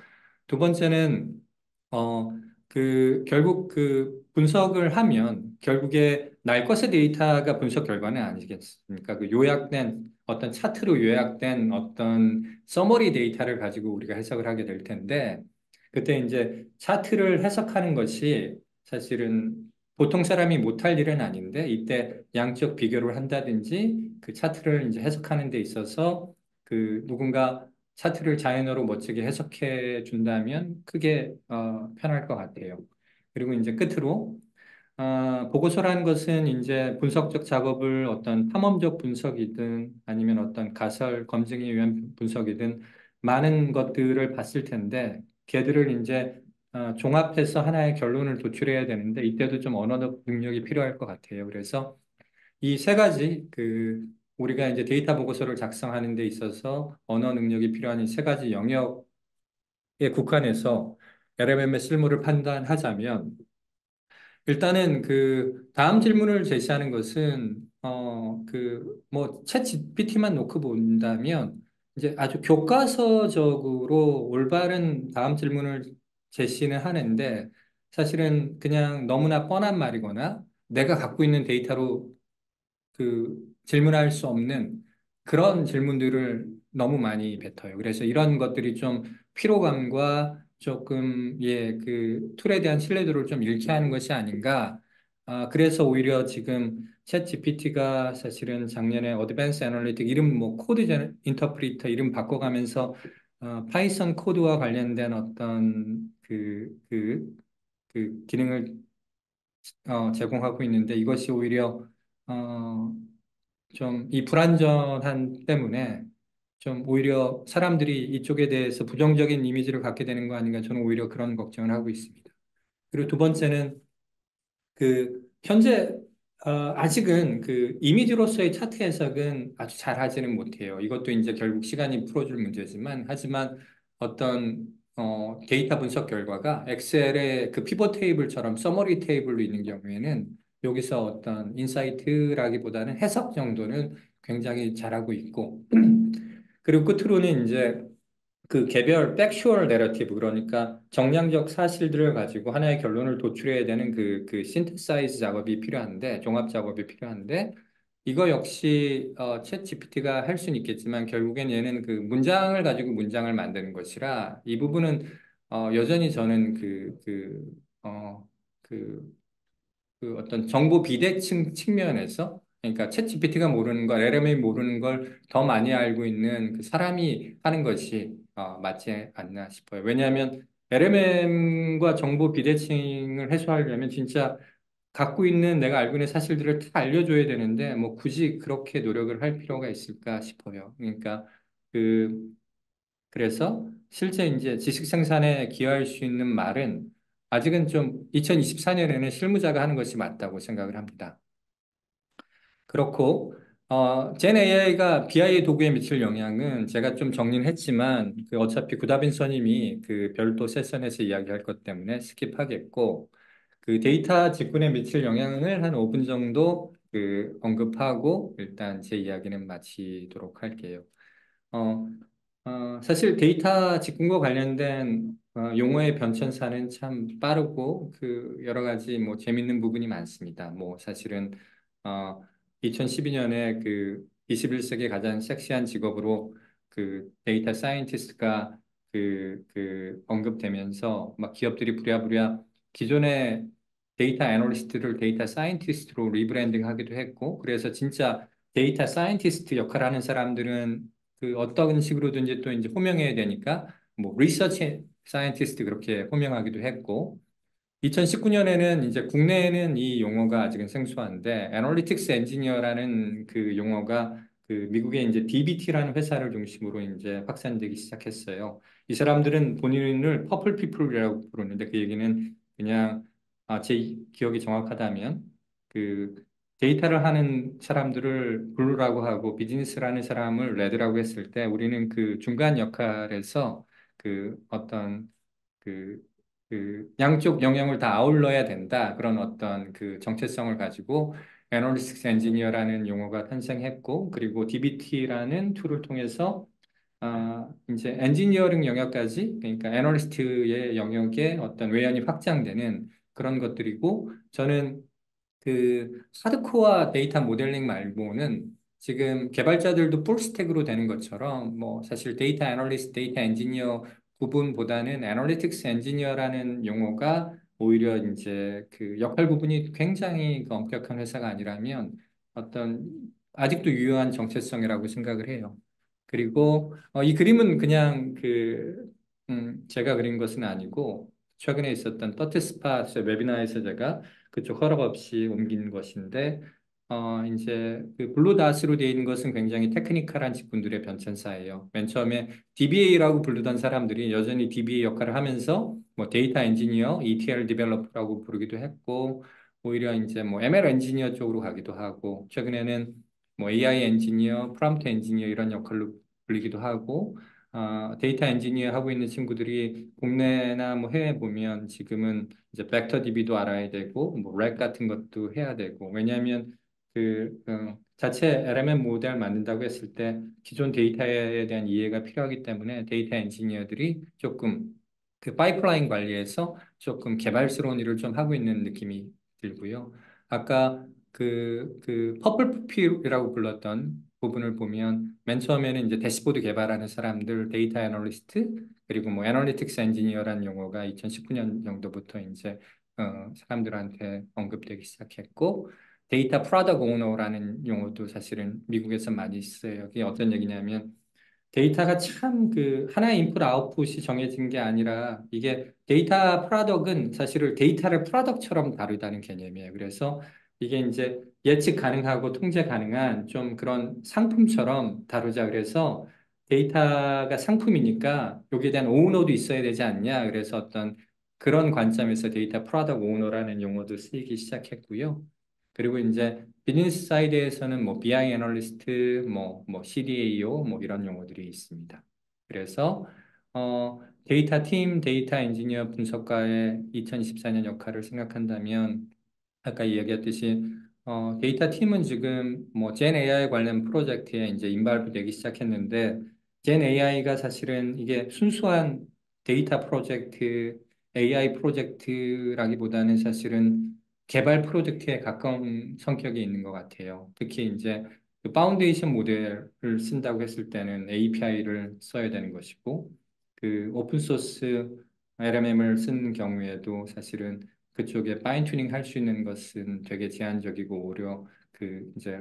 두 번째는 어 결국 그 분석을 하면 결국에 날 것의 데이터가 분석 결과는 아니겠습니까? 그 요약된 어떤 차트로 요약된 어떤 서머리 데이터를 가지고 우리가 해석을 하게 될 텐데 그때 이제 차트를 해석하는 것이 사실은 보통 사람이 못할 일은 아닌데 이때 양적 비교를 한다든지 그 차트를 이제 해석하는 데 있어서 그 누군가 차트를 자연어로 멋지게 해석해 준다면 크게 편할 것 같아요. 그리고 이제 끝으로 보고서라는 것은 이제 분석적 작업을 어떤 탐험적 분석이든 아니면 어떤 가설 검증에 의한 분석이든 많은 것들을 봤을 텐데 걔들을 이제 종합해서 하나의 결론을 도출해야 되는데 이때도 좀 언어적 능력이 필요할 것 같아요. 그래서 이 세 가지 우리가 이제 데이터 보고서를 작성하는 데 있어서 언어 능력이 필요한 이 세 가지 영역에 국한해서 LLM의 실무를 판단하자면 일단은 그 다음 질문을 제시하는 것은 챗 GPT만 놓고 본다면 이제 아주 교과서적으로 올바른 다음 질문을 제시는 하는데 사실은 그냥 너무나 뻔한 말이거나 내가 갖고 있는 데이터로 그 질문할 수 없는 그런 질문들을 너무 많이 뱉어요. 그래서 이런 것들이 좀 피로감과 조금 그 툴에 대한 신뢰도를 좀 잃게 하는 것이 아닌가. 그래서 오히려 지금 챗 GPT가 사실은 작년에 어드밴스 애널리틱 이름 뭐 코드 인터프리터 이름 바꿔가면서 파이썬 코드와 관련된 어떤 그 기능을 제공하고 있는데 이것이 오히려 어, 좀 이 불안전한 때문에 좀 오히려 사람들이 이쪽에 대해서 부정적인 이미지를 갖게 되는 거 아닌가 저는 오히려 그런 걱정을 하고 있습니다. 그리고 두 번째는 현재 아직은 그 이미지로서의 차트 해석은 아주 잘하지는 못해요. 이것도 이제 결국 시간이 풀어줄 문제지만 하지만 어떤 데이터 분석 결과가 엑셀의 그 피벗 테이블처럼 서머리 테이블로 있는 경우에는 여기서 어떤 인사이트라기보다는 해석 정도는 굉장히 잘하고 있고 그리고 끝으로는 이제 그 개별 팩슈얼 내러티브 그러니까 정량적 사실들을 가지고 하나의 결론을 도출해야 되는 그 신테사이즈 작업이 필요한데 종합 작업이 필요한데 이거 역시 챗 GPT가 할 수는 있겠지만 결국엔 얘는 그 문장을 가지고 문장을 만드는 것이라 이 부분은 여전히 저는 어, 그 그 어떤 정보 비대칭 측면에서 그러니까 챗GPT가 모르는 걸, LLM이 모르는 걸 더 많이 알고 있는 그 사람이 하는 것이 맞지 않나 싶어요. 왜냐하면 LLM과 정보 비대칭을 해소하려면 진짜 갖고 있는 내가 알고 있는 사실들을 다 알려줘야 되는데 뭐 굳이 그렇게 노력을 할 필요가 있을까 싶어요. 그러니까 그 그래서 실제 이제 지식 생산에 기여할 수 있는 말은 아직은 좀 2024년에는 실무자가 하는 것이 맞다고 생각을 합니다. 그렇고, 젠 AI가 BI 도구에 미칠 영향은 제가 좀 정리는 했지만, 그 어차피 구다빈 선임이 그 별도 세션에서 이야기할 것 때문에 스킵하겠고, 그 데이터 직군에 미칠 영향을 한 5분 정도 그 언급하고, 일단 제 이야기는 마치도록 할게요. 어, 사실 데이터 직군과 관련된 용어의 변천사는 참 빠르고 그 여러 가지 뭐 재밌는 부분이 많습니다. 뭐 사실은 어, 2012년에 그 21세기 가장 섹시한 직업으로 그 데이터 사이언티스트가 그 언급되면서 막 기업들이 부랴부랴 기존의 데이터 애널리스트를 데이터 사이언티스트로 리브랜딩 하기도 했고 그래서 진짜 데이터 사이언티스트 역할을 하는 사람들은 그 어떤 식으로든지 또 이제 호명해야 되니까 뭐 리서치 사이언티스트 그렇게 호명하기도 했고 2019년에는 이제 국내에는 이 용어가 아직은 생소한데 애널리틱스 엔지니어라는 그 용어가 그 미국의 이제 DBT라는 회사를 중심으로 이제 확산되기 시작했어요. 이 사람들은 본인을 퍼플 피플이라고 부르는데 그 얘기는 그냥 제 기억이 정확하다면 그 데이터를 하는 사람들을 블루라고 하고 비즈니스를 하는 사람을 레드라고 했을 때 우리는 그 중간 역할에서 그 어떤 그, 그 양쪽 영역을 다 아울러야 된다. 그런 어떤 그 정체성을 가지고 애널리틱스 엔지니어라는 용어가 탄생했고, 그리고 DBT라는 툴을 통해서 이제 엔지니어링 영역까지, 그러니까 애널리스트의 영역에 어떤 외연이 확장되는 그런 것들이고, 저는 그 하드코어 데이터 모델링 말고는 지금 개발자들도 풀스택으로 되는 것처럼 뭐 사실 데이터 애널리스트, 데이터 엔지니어 부분보다는 애널리틱스 엔지니어라는 용어가 오히려 이제 그 역할 부분이 굉장히 그 엄격한 회사가 아니라면 어떤 아직도 유효한 정체성이라고 생각을 해요. 그리고 이 그림은 그냥 제가 그린 것은 아니고 최근에 있었던 더트스팟 웨비나에서 제가 그쪽 허락 없이 옮긴 것인데, 이제 그 블루닷으로 되어 있는 것은 굉장히 테크니컬한 직군들의 변천사예요. 맨 처음에 DBA라고 부르던 사람들이 여전히 DBA 역할을 하면서 뭐 데이터 엔지니어, ETL 디벨로퍼라고 부르기도 했고, 오히려 이제 뭐 ML 엔지니어 쪽으로 가기도 하고, 최근에는 뭐 AI 엔지니어, 프롬프트 엔지니어 이런 역할로 불리기도 하고, 데이터 엔지니어 하고 있는 친구들이 국내나 뭐 해외 보면 지금은 이제 벡터 DB도 알아야 되고 뭐렉 같은 것도 해야 되고 왜냐하면 자체 LMM 모델 만든다고 했을 때 기존 데이터에 대한 이해가 필요하기 때문에 데이터 엔지니어들이 조금 그 파이프라인 관리에서 조금 개발스러운 일을 좀 하고 있는 느낌이 들고요. 아까 그 퍼플 푸피라고 불렀던 부분을 보면 맨 처음에는 이제 대시보드 개발하는 사람들, 데이터 애널리스트, 그리고 뭐 애널리틱스 엔지니어라는 용어가 2019년 정도부터 이제 사람들한테 언급되기 시작했고 데이터 프로덕트 오너라는 용어도 사실은 미국에서 많이 있어요. 그게 어떤 얘기냐면 데이터가 참 그 하나의 인풋 아웃풋이 정해진 게 아니라 이게 데이터 프로덕은 사실은 데이터를 프로덕처럼 다루다는 개념이에요. 그래서 이게 이제 예측 가능하고 통제 가능한 좀 그런 상품처럼 다루자 그래서 데이터가 상품이니까 여기에 대한 오너도 있어야 되지 않냐. 그래서 어떤 그런 관점에서 데이터 프로덕트 오너라는 용어도 쓰이기 시작했고요. 그리고 이제 비즈니스 사이드에서는 뭐 BI 애널리스트, 뭐 CDAO 뭐 이런 용어들이 있습니다. 그래서 데이터 팀, 데이터 엔지니어 분석가의 2024년 역할을 생각한다면 아까 이야기했듯이 데이터 팀은 지금 뭐 젠 AI 관련 프로젝트에 이제 인발부 되기 시작했는데 젠 AI가 사실은 이게 순수한 데이터 프로젝트, AI 프로젝트라기보다는 사실은 개발 프로젝트에 가까운 성격이 있는 것 같아요. 특히 이제 그 파운데이션 모델을 쓴다고 했을 때는 API를 써야 되는 것이고 그 오픈 소스 LMM을 쓰는 경우에도 사실은 그쪽에 파인 튜닝 할 수 있는 것은 되게 제한적이고 오히려 이제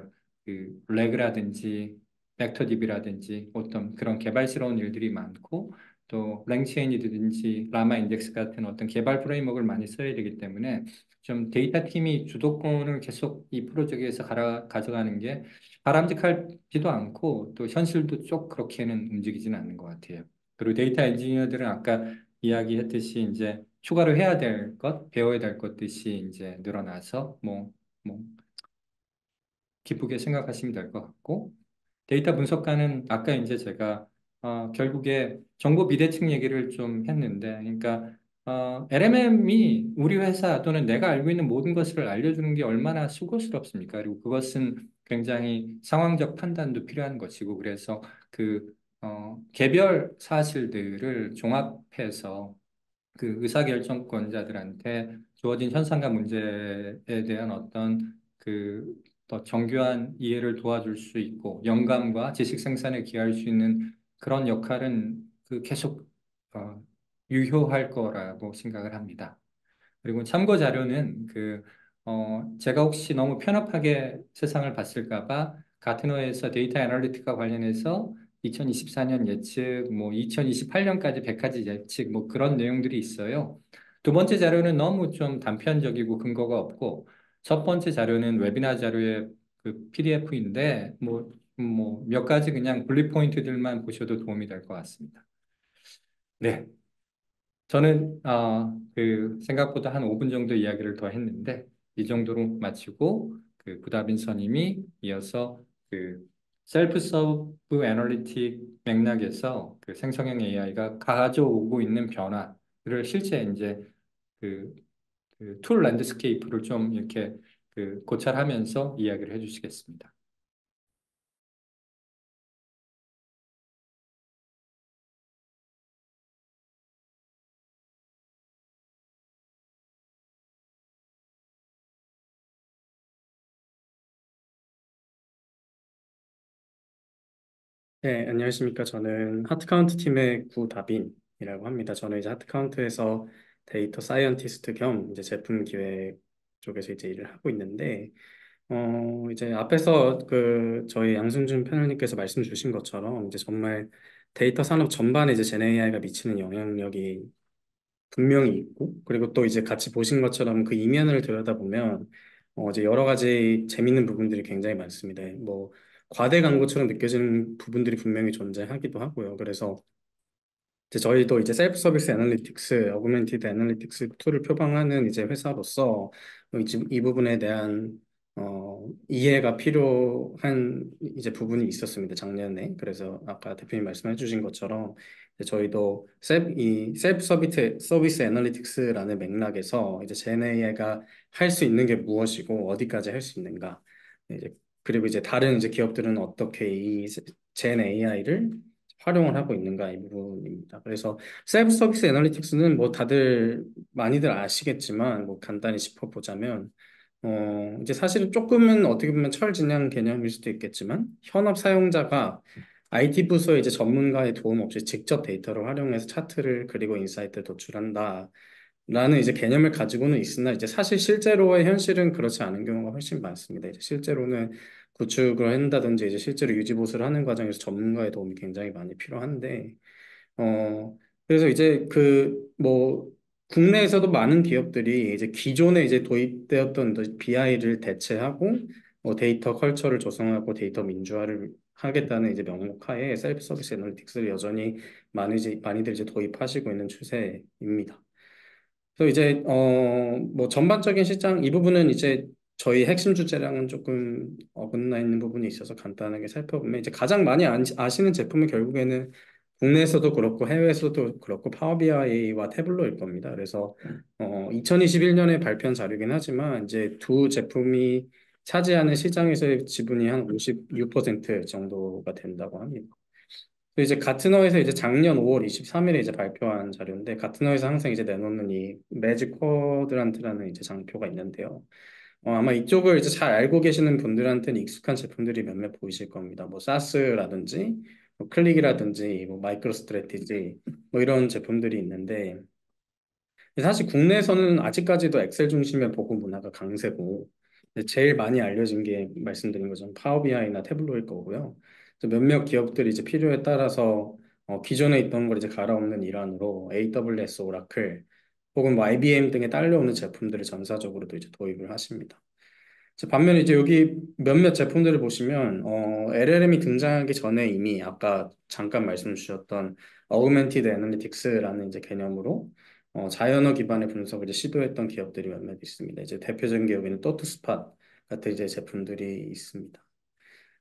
레그라든지 벡터 DB라든지 어떤 그런 개발스러운 일들이 많고 또 랭체인이든지 라마 인덱스 같은 어떤 개발 프레임워크를 많이 써야 되기 때문에 좀 데이터 팀이 주도권을 계속 이 프로젝트에서 가져가는 게 바람직하지도 않고 또 현실도 쪽 그렇게는 움직이지는 않는 것 같아요. 그리고 데이터 엔지니어들은 아까 이야기했듯이 이제 추가로 해야 될 것, 배워야 될 것들이 이제 늘어나서 뭐 기쁘게 생각하시면 될 것 같고, 데이터 분석가는 아까 이제 제가 결국에 정보 비대칭 얘기를 좀 했는데, 그러니까 LMM이 우리 회사 또는 내가 알고 있는 모든 것을 알려주는 게 얼마나 수고스럽습니까? 그리고 그것은 굉장히 상황적 판단도 필요한 것이고, 그래서 개별 사실들을 종합해서 그 의사결정권자들한테 주어진 현상과 문제에 대한 어떤 더 정교한 이해를 도와줄 수 있고 영감과 지식 생산에 기여할 수 있는 그런 역할은 계속 어, 유효할 거라고 생각을 합니다. 그리고 참고 자료는 제가 혹시 너무 편협하게 세상을 봤을까 봐 가트너에서 데이터 애널리틱과 관련해서 2024년 예측, 뭐 2028년까지 100가지 예측, 뭐 그런 내용들이 있어요. 두 번째 자료는 너무 좀 단편적이고 근거가 없고, 첫 번째 자료는 웨비나 자료의 PDF인데, 뭐 몇 가지 그냥 블릿 포인트들만 보셔도 도움이 될 것 같습니다. 네. 저는 생각보다 한 5분 정도 이야기를 더 했는데 이 정도로 마치고 부다빈 선임이 이어서 셀프 서브 애널리틱 맥락에서 생성형 AI가 가져오고 있는 변화를 실제 이제 그, 툴 랜드스케이프를 좀 이렇게 고찰하면서 이야기를 해주시겠습니다. 네, 안녕하십니까. 저는 하트카운트 팀의 구다빈이라고 합니다. 저는 이제 하트카운트에서 데이터 사이언티스트 겸 이제 제품 기획 쪽에서 이제 일을 하고 있는데, 이제 앞에서 저희 양승준 패널님께서 말씀 주신 것처럼 이제 정말 데이터 산업 전반에 이제 젠 AI가 미치는 영향력이 분명히 있고, 그리고 또 이제 같이 보신 것처럼 그 이면을 들여다보면, 이제 여러 가지 재밌는 부분들이 굉장히 많습니다. 뭐, 과대 광고처럼 느껴지는 부분들이 분명히 존재하기도 하고요. 그래서 이제 저희도 이제 셀프 서비스 애널리틱스, 어그멘티드 애널리틱스 툴을 표방하는 이제 회사로서 이 부분에 대한 이해가 필요한 이제 부분이 있었습니다. 작년에. 그래서 아까 대표님 말씀해 주신 것처럼 이제 저희도 이 셀프 서비스 애널리틱스라는 맥락에서 이제 젠 AI가 할 수 있는 게 무엇이고 어디까지 할 수 있는가. 이제 그리고 이제 다른 이제 기업들은 어떻게 이 젠 AI를 활용을 하고 있는가 이 부분입니다. 그래서 셀프 서비스 애널리틱스는 뭐 다들 많이들 아시겠지만 뭐 간단히 짚어보자면 이제 사실은 조금은 어떻게 보면 철진한 개념일 수도 있겠지만 현업 사용자가 IT 부서의 이제 전문가의 도움 없이 직접 데이터를 활용해서 차트를 그리고 인사이트를 도출한다. 라는 이제 개념을 가지고는 있으나 이제 사실 실제로의 현실은 그렇지 않은 경우가 훨씬 많습니다. 이제 실제로는 구축을 한다든지 이제 실제로 유지 보수를 하는 과정에서 전문가의 도움이 굉장히 많이 필요한데 그래서 이제 국내에서도 많은 기업들이 이제 기존에 이제 도입되었던 BI를 대체하고 데이터 컬처를 조성하고 데이터 민주화를 하겠다는 이제 명목하에 셀프 서비스 애널리틱스를 여전히 많이들 이제 도입하시고 있는 추세입니다. 그래서 이제 뭐 전반적인 시장 이 부분은 이제 저희 핵심 주제랑은 조금 어긋나 있는 부분이 있어서 간단하게 살펴보면 이제 가장 많이 아시는 제품은 결국에는 국내에서도 그렇고 해외에서도 그렇고 파워비아이와 태블로일 겁니다. 그래서 2021년에 발표한 자료이긴 하지만 이제 두 제품이 차지하는 시장에서의 지분이 한 56% 정도가 된다고 합니다. 또 이제 가트너에서 이제 작년 5월 23일에 이제 발표한 자료인데 가트너에서 항상 이제 내놓는 이 매직 쿼드란트라는 이제 장표가 있는데요. 아마 이쪽을 이제 잘 알고 계시는 분들한테는 익숙한 제품들이 몇몇 보이실 겁니다. 뭐 사스라든지 뭐 클릭이라든지 뭐 마이크로 스트래티지 뭐 이런 제품들이 있는데 사실 국내에서는 아직까지도 엑셀 중심의 보고 문화가 강세고 제일 많이 알려진 게 말씀드린 것처럼 파워비아이나 태블로일 거고요. 그래서 몇몇 기업들이 이제 필요에 따라서 기존에 있던 걸 이제 갈아엎는 일환으로 AWS, 오라클 혹은 뭐 IBM 등에 딸려오는 제품들을 전사적으로도 이제 도입을 하십니다. 반면에 이제 여기 몇몇 제품들을 보시면 LLM이 등장하기 전에 이미 아까 잠깐 말씀 주셨던 어그멘티드 애널리틱스라는 이제 개념으로 자연어 기반의 분석을 이제 시도했던 기업들이 몇몇 있습니다. 이제 대표적인 기업에는 또트스팟 같은 이제 제품들이 있습니다.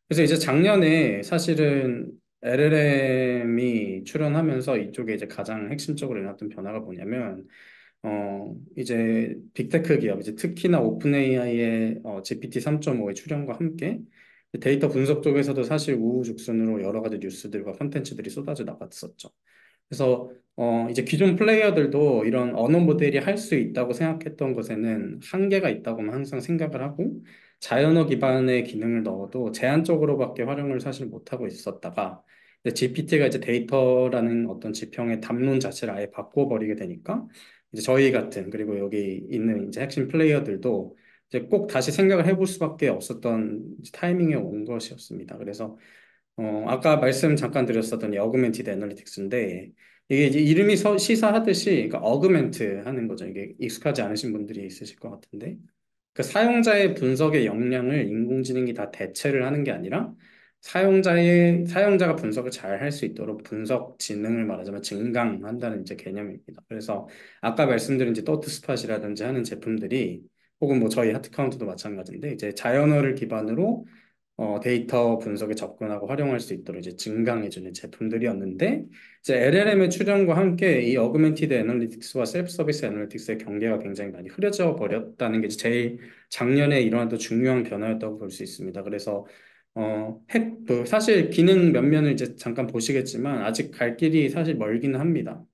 그래서 이제 작년에 사실은 LLM이 출현하면서 이쪽에 이제 가장 핵심적으로 일어났던 변화가 뭐냐면, 이제 빅테크 기업, 이제 특히나 오픈AI의 GPT 3.5의 출현과 함께 데이터 분석 쪽에서도 사실 우후죽순으로 여러 가지 뉴스들과 콘텐츠들이 쏟아져 나갔었죠. 그래서 이제 기존 플레이어들도 이런 언어 모델이 할 수 있다고 생각했던 것에는 한계가 있다고만 항상 생각을 하고 자연어 기반의 기능을 넣어도 제한적으로밖에 활용을 사실 못하고 있었다가 GPT가 이제 데이터라는 어떤 지평의 담론 자체를 아예 바꿔버리게 되니까 이제 저희 같은 그리고 여기 있는 이제 핵심 플레이어들도 이제 꼭 다시 생각을 해볼 수밖에 없었던 이제 타이밍에 온 것이었습니다. 그래서 아까 말씀 잠깐 드렸었던 이 어그멘티드 애널리틱스인데 이게 이제 이름이 시사하듯이 그러니까 어그멘트 하는 거죠. 이게 익숙하지 않으신 분들이 있으실 것 같은데 그 사용자의 분석의 역량을 인공지능이 다 대체를 하는 게 아니라 사용자가 분석을 잘 할 수 있도록 분석 지능을 말하자면 증강한다는 이제 개념입니다. 그래서 아까 말씀드린 이제 또트스팟이라든지 하는 제품들이 혹은 뭐 저희 하트카운트도 마찬가지인데 이제 자연어를 기반으로 데이터 분석에 접근하고 활용할 수 있도록 이제 증강해주는 제품들이었는데 이제 LLM의 출현과 함께 이 어그멘티드 애널리틱스와 셀프 서비스 애널리틱스의 경계가 굉장히 많이 흐려져 버렸다는 게 이제 제일 작년에 일어났던 중요한 변화였다고 볼 수 있습니다. 그래서 사실 기능 면면을 이제 잠깐 보시겠지만 아직 갈 길이 사실 멀기는 합니다.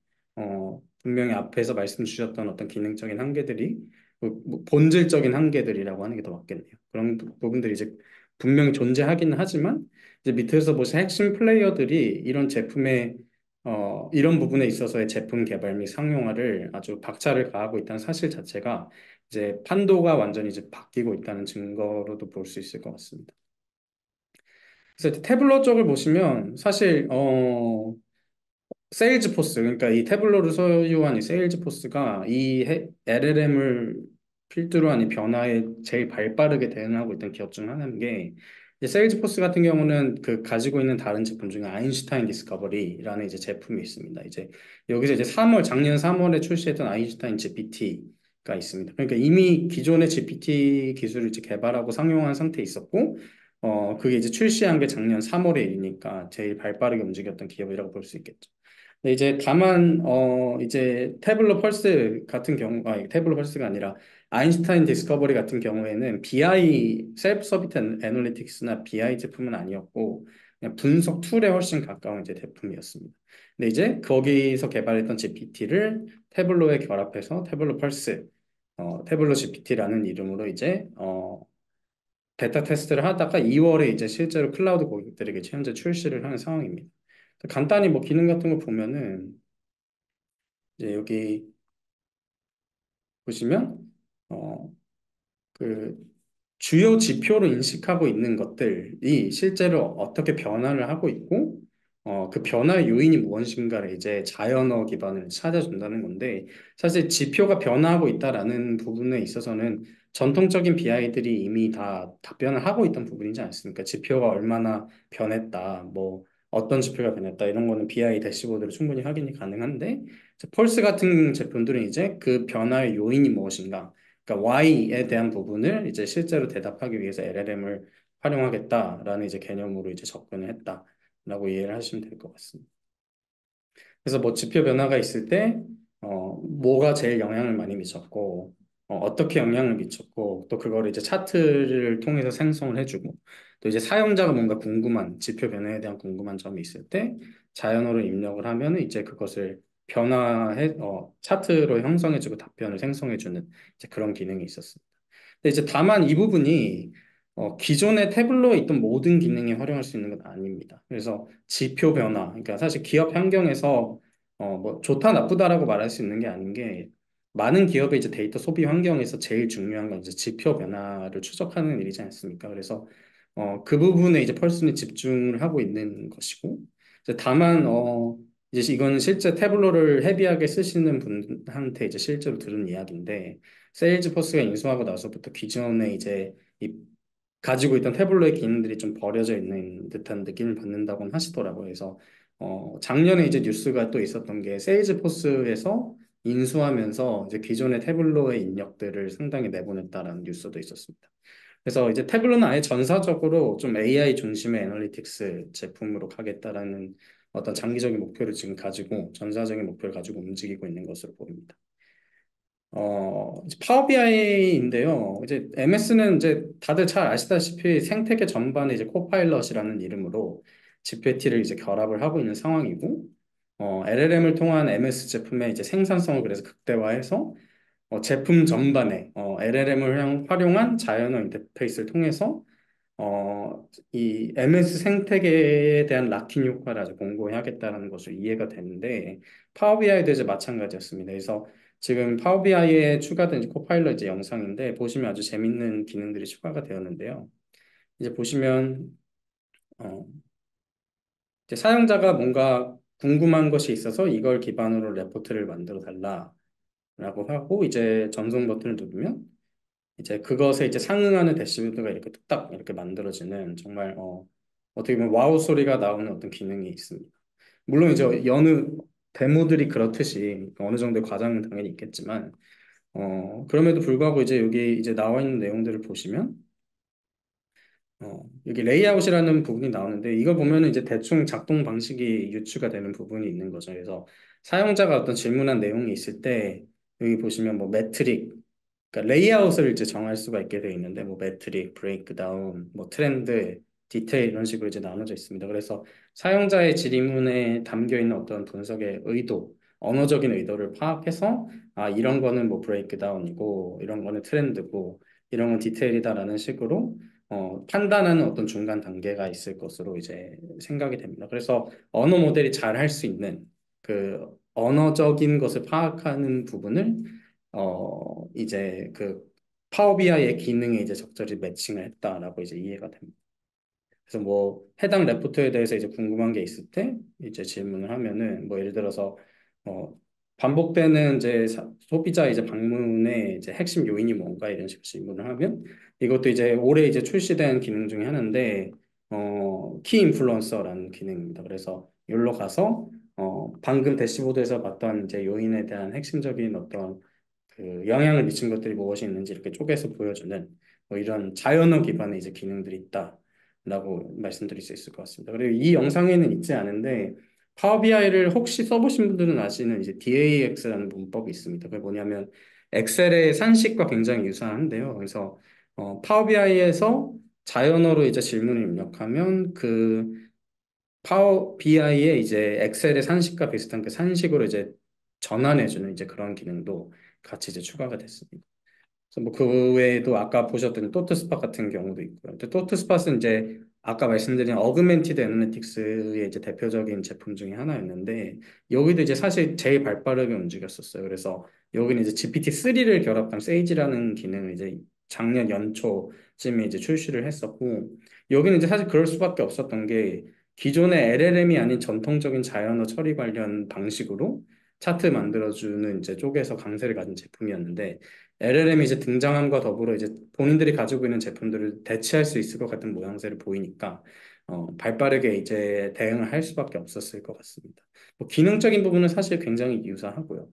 분명히 앞에서 말씀 주셨던 어떤 기능적인 한계들이 뭐 본질적인 한계들이라고 하는 게 더 맞겠네요. 그런 부분들이 이제 분명히 존재하기는 하지만 이제 밑에서 보신 핵심 플레이어들이 이런 제품의 이런 부분에 있어서의 제품 개발 및 상용화를 아주 박차를 가하고 있다는 사실 자체가 이제 판도가 완전히 이제 바뀌고 있다는 증거로도 볼 수 있을 것 같습니다. 그래서 태블로 쪽을 보시면 사실 세일즈포스, 그러니까 이 태블로를 소유한 이 세일즈포스가 LLM을 필두로 한 이 변화에 제일 발빠르게 대응하고 있던 기업 중 하나인 게, 이제 세일즈포스 같은 경우는 그 가지고 있는 다른 제품 중에 아인슈타인 디스커버리라는 이제 제품이 있습니다. 이제 여기서 이제 작년 3월에 출시했던 아인슈타인 GPT가 있습니다. 그러니까 이미 기존의 GPT 기술을 이제 개발하고 상용한 상태에 있었고, 그게 이제 출시한 게 작년 3월에 일이니까 제일 발빠르게 움직였던 기업이라고 볼 수 있겠죠. 네, 이제 다만 이제 태블로 펄스 같은 경우 태블로 펄스가 아니라 아인슈타인 디스커버리 같은 경우에는 BI 셀프 서비스 애널리틱스나 BI 제품은 아니었고 그냥 분석 툴에 훨씬 가까운 이제 제품이었습니다. 근데 이제 거기서 개발했던 GPT를 태블로에 결합해서 태블로 펄스 태블로 GPT라는 이름으로 이제 베타 테스트를 하다가 2월에 이제 실제로 클라우드 고객들에게 현재 출시를 하는 상황입니다. 간단히 뭐 기능 같은 거 보면은 이제 여기 보시면 어, 그 주요 지표로 인식하고 있는 것들이 실제로 어떻게 변화를 하고 있고 그 변화의 요인이 무엇인가를 이제 자연어 기반을 찾아준다는 건데 사실 지표가 변화하고 있다라는 부분에 있어서는 전통적인 BI들이 이미 다 답변을 하고 있던 부분이지 않습니까? 지표가 얼마나 변했다, 뭐 어떤 지표가 변했다 이런 거는 BI 대시보드로 충분히 확인이 가능한데 펄스 같은 제품들은 이제 그 변화의 요인이 무엇인가 그러니까 Y에 대한 부분을 이제 실제로 대답하기 위해서 LLM을 활용하겠다라는 이제 개념으로 이제 접근을 했다라고 이해를 하시면 될 것 같습니다. 그래서 뭐 지표 변화가 있을 때, 뭐가 제일 영향을 많이 미쳤고, 어떻게 영향을 미쳤고, 또 그거를 이제 차트를 통해서 생성을 해주고, 또 이제 사용자가 뭔가 지표 변화에 대한 궁금한 점이 있을 때, 자연어로 입력을 하면 이제 그것을 차트로 형성해주고 답변을 생성해주는 이제 그런 기능이 있었습니다. 근데 이제 다만 이 부분이 기존의 태블로에 있던 모든 기능이 활용할 수 있는 건 아닙니다. 그래서 지표 변화, 그러니까 사실 기업 환경에서 뭐 좋다 나쁘다라고 말할 수 있는 게 아닌 게 많은 기업의 이제 데이터 소비 환경에서 제일 중요한 건 이제 지표 변화를 추적하는 일이지 않습니까? 그래서 그 부분에 이제 펄슨이 집중을 하고 있는 것이고 이제 다만 이제 이거는 실제 태블로를 헤비하게 쓰시는 분한테 이제 실제로 들은 이야기인데 세일즈포스가 인수하고 나서부터 기존에 이제 이 가지고 있던 태블로의 기능들이 좀 버려져 있는 듯한 느낌을 받는다고는 하시더라고요. 그래서 작년에 이제 뉴스가 또 있었던 게 세일즈포스에서 인수하면서 이제 기존의 태블로의 인력들을 상당히 내보냈다라는 뉴스도 있었습니다. 그래서 이제 태블로는 아예 전사적으로 좀 AI 중심의 애널리틱스 제품으로 가겠다라는 어떤 장기적인 목표를 지금 가지고 전사적인 목표를 가지고 움직이고 있는 것으로 보입니다. 이제 파워 BI인데요. 이제 MS는 이제 다들 잘 아시다시피 생태계 전반에 이제 코파일럿이라는 이름으로 GPT를 이제 결합을 하고 있는 상황이고, LLM을 통한 MS 제품의 이제 생산성을 그래서 극대화해서 제품 전반에 LLM을 활용한 자연어 인터페이스를 통해서 이 MS 생태계에 대한 락인 효과를 아주 공고히 하겠다는 것으로 이해가 되는데 파워 BI도 이제 마찬가지였습니다. 그래서 지금 파워 BI에 추가된 이제 코파일럿 이제 영상인데 보시면 아주 재밌는 기능들이 추가가 되었는데요. 이제 보시면 어, 이제 사용자가 뭔가 궁금한 것이 있어서 이걸 기반으로 레포트를 만들어 달라라고 하고 이제 전송 버튼을 누르면 이제 그것에 이제 상응하는 대시보드가 이렇게 뚝딱 이렇게 만들어지는 정말 어떻게 보면 와우 소리가 나오는 어떤 기능이 있습니다. 물론 이제 여느 데모들이 그렇듯이 어느 정도의 과장은 당연히 있겠지만 그럼에도 불구하고 이제 여기 이제 나와 있는 내용들을 보시면 여기 레이아웃이라는 부분이 나오는데 이걸 보면은 이제 대충 작동 방식이 유추가 되는 부분이 있는 거죠. 그래서 사용자가 어떤 질문한 내용이 있을 때 여기 보시면 뭐 매트릭 그러니까 레이아웃을 이제 정할 수가 있게 되어 있는데 뭐 매트릭, 브레이크다운, 뭐 트렌드, 디테일 이런 식으로 이제 나눠져 있습니다. 그래서 사용자의 질문에 담겨 있는 어떤 분석의 의도, 언어적인 의도를 파악해서 아 이런 거는 뭐 브레이크다운이고 이런 거는 트렌드고 이런 건 디테일이다라는 식으로 판단하는 어떤 중간 단계가 있을 것으로 이제 생각이 됩니다. 그래서 언어 모델이 잘 할 수 있는 그 언어적인 것을 파악하는 부분을 이제 그 파워 BI의 기능에 이제 적절히 매칭을 했다라고 이제 이해가 됩니다. 그래서 뭐 해당 레포트에 대해서 이제 궁금한 게 있을 때 이제 질문을 하면은 뭐 예를 들어서 어 반복되는 이제 소비자 이제 방문의 이제 핵심 요인이 뭔가 이런 식으로 질문을 하면 이것도 이제 올해 이제 출시된 기능 중에 하나인데 키 인플루언서라는 기능입니다. 그래서 여기로 가서 방금 대시보드에서 봤던 이제 요인에 대한 핵심적인 어떤 그 영향을 미친 것들이 무엇이 있는지 이렇게 쪼개서 보여주는 뭐 이런 자연어 기반의 이제 기능들이 있다라고 말씀드릴 수 있을 것 같습니다. 그리고 이 영상에는 있지 않은데 파워 BI를 혹시 써보신 분들은 아시는 이제 DAX라는 문법이 있습니다. 그게 뭐냐면 엑셀의 산식과 굉장히 유사한데요. 그래서 파워 BI에서 자연어로 이제 질문을 입력하면 그 파워 BI에 이제 엑셀의 산식과 비슷한 그 산식으로 이제 전환해주는 이제 그런 기능도 같이 이제 추가가 됐습니다. 그래서 뭐 그 외에도 아까 보셨던 토트스팟 같은 경우도 있고요. 근데 토트스팟은 이제 아까 말씀드린 어그멘티드 애널리틱스의 이제 대표적인 제품 중에 하나였는데 여기도 이제 사실 제일 발빠르게 움직였었어요. 그래서 여기는 이제 GPT-3를 결합한 세이지라는 기능을 이제 작년 연초쯤에 이제 출시를 했었고 여기는 이제 사실 그럴 수밖에 없었던 게 기존의 LLM이 아닌 전통적인 자연어 처리 관련 방식으로 차트 만들어주는 이제 쪽에서 강세를 가진 제품이었는데 LLM이 이제 등장함과 더불어 이제 본인들이 가지고 있는 제품들을 대체할 수 있을 것 같은 모양새를 보이니까 발빠르게 이제 대응을 할 수밖에 없었을 것 같습니다. 뭐 기능적인 부분은 사실 굉장히 유사하고요.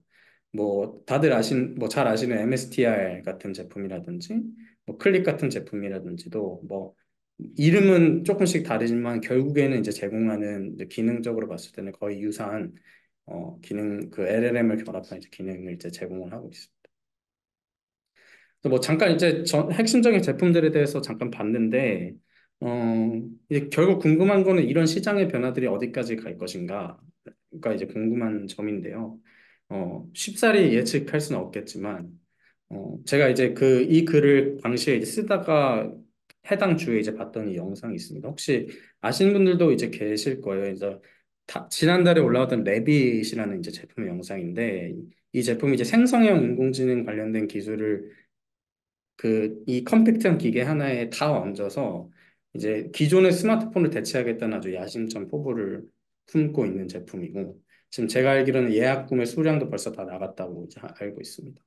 뭐 다들 뭐 잘 아시는 MSTR 같은 제품이라든지 뭐 클릭 같은 제품이라든지도 뭐 이름은 조금씩 다르지만 결국에는 이제 제공하는 이제 기능적으로 봤을 때는 거의 유사한 기능 그 LLM을 결합한 이제 기능을 이제 제공을 하고 있습니다. 뭐 잠깐 이제 핵심적인 제품들에 대해서 잠깐 봤는데, 이제 결국 궁금한 거는 이런 시장의 변화들이 어디까지 갈 것인가가 이제 궁금한 점인데요. 쉽사리 예측할 수는 없겠지만, 제가 이제 이 글을 당시에 이제 쓰다가 해당 주에 이제 봤던 이 영상이 있습니다. 혹시 아시는 분들도 이제 계실 거예요. 이제 지난달에 올라왔던 레빗이라는 이제 제품의 영상인데, 이 제품이 이제 생성형 인공지능 관련된 기술을 이 컴팩트한 기계 하나에 다 얹어서 이제 기존의 스마트폰을 대체하겠다는 아주 야심찬 포부를 품고 있는 제품이고 지금 제가 알기로는 예약 구매 수량도 벌써 다 나갔다고 이제 알고 있습니다.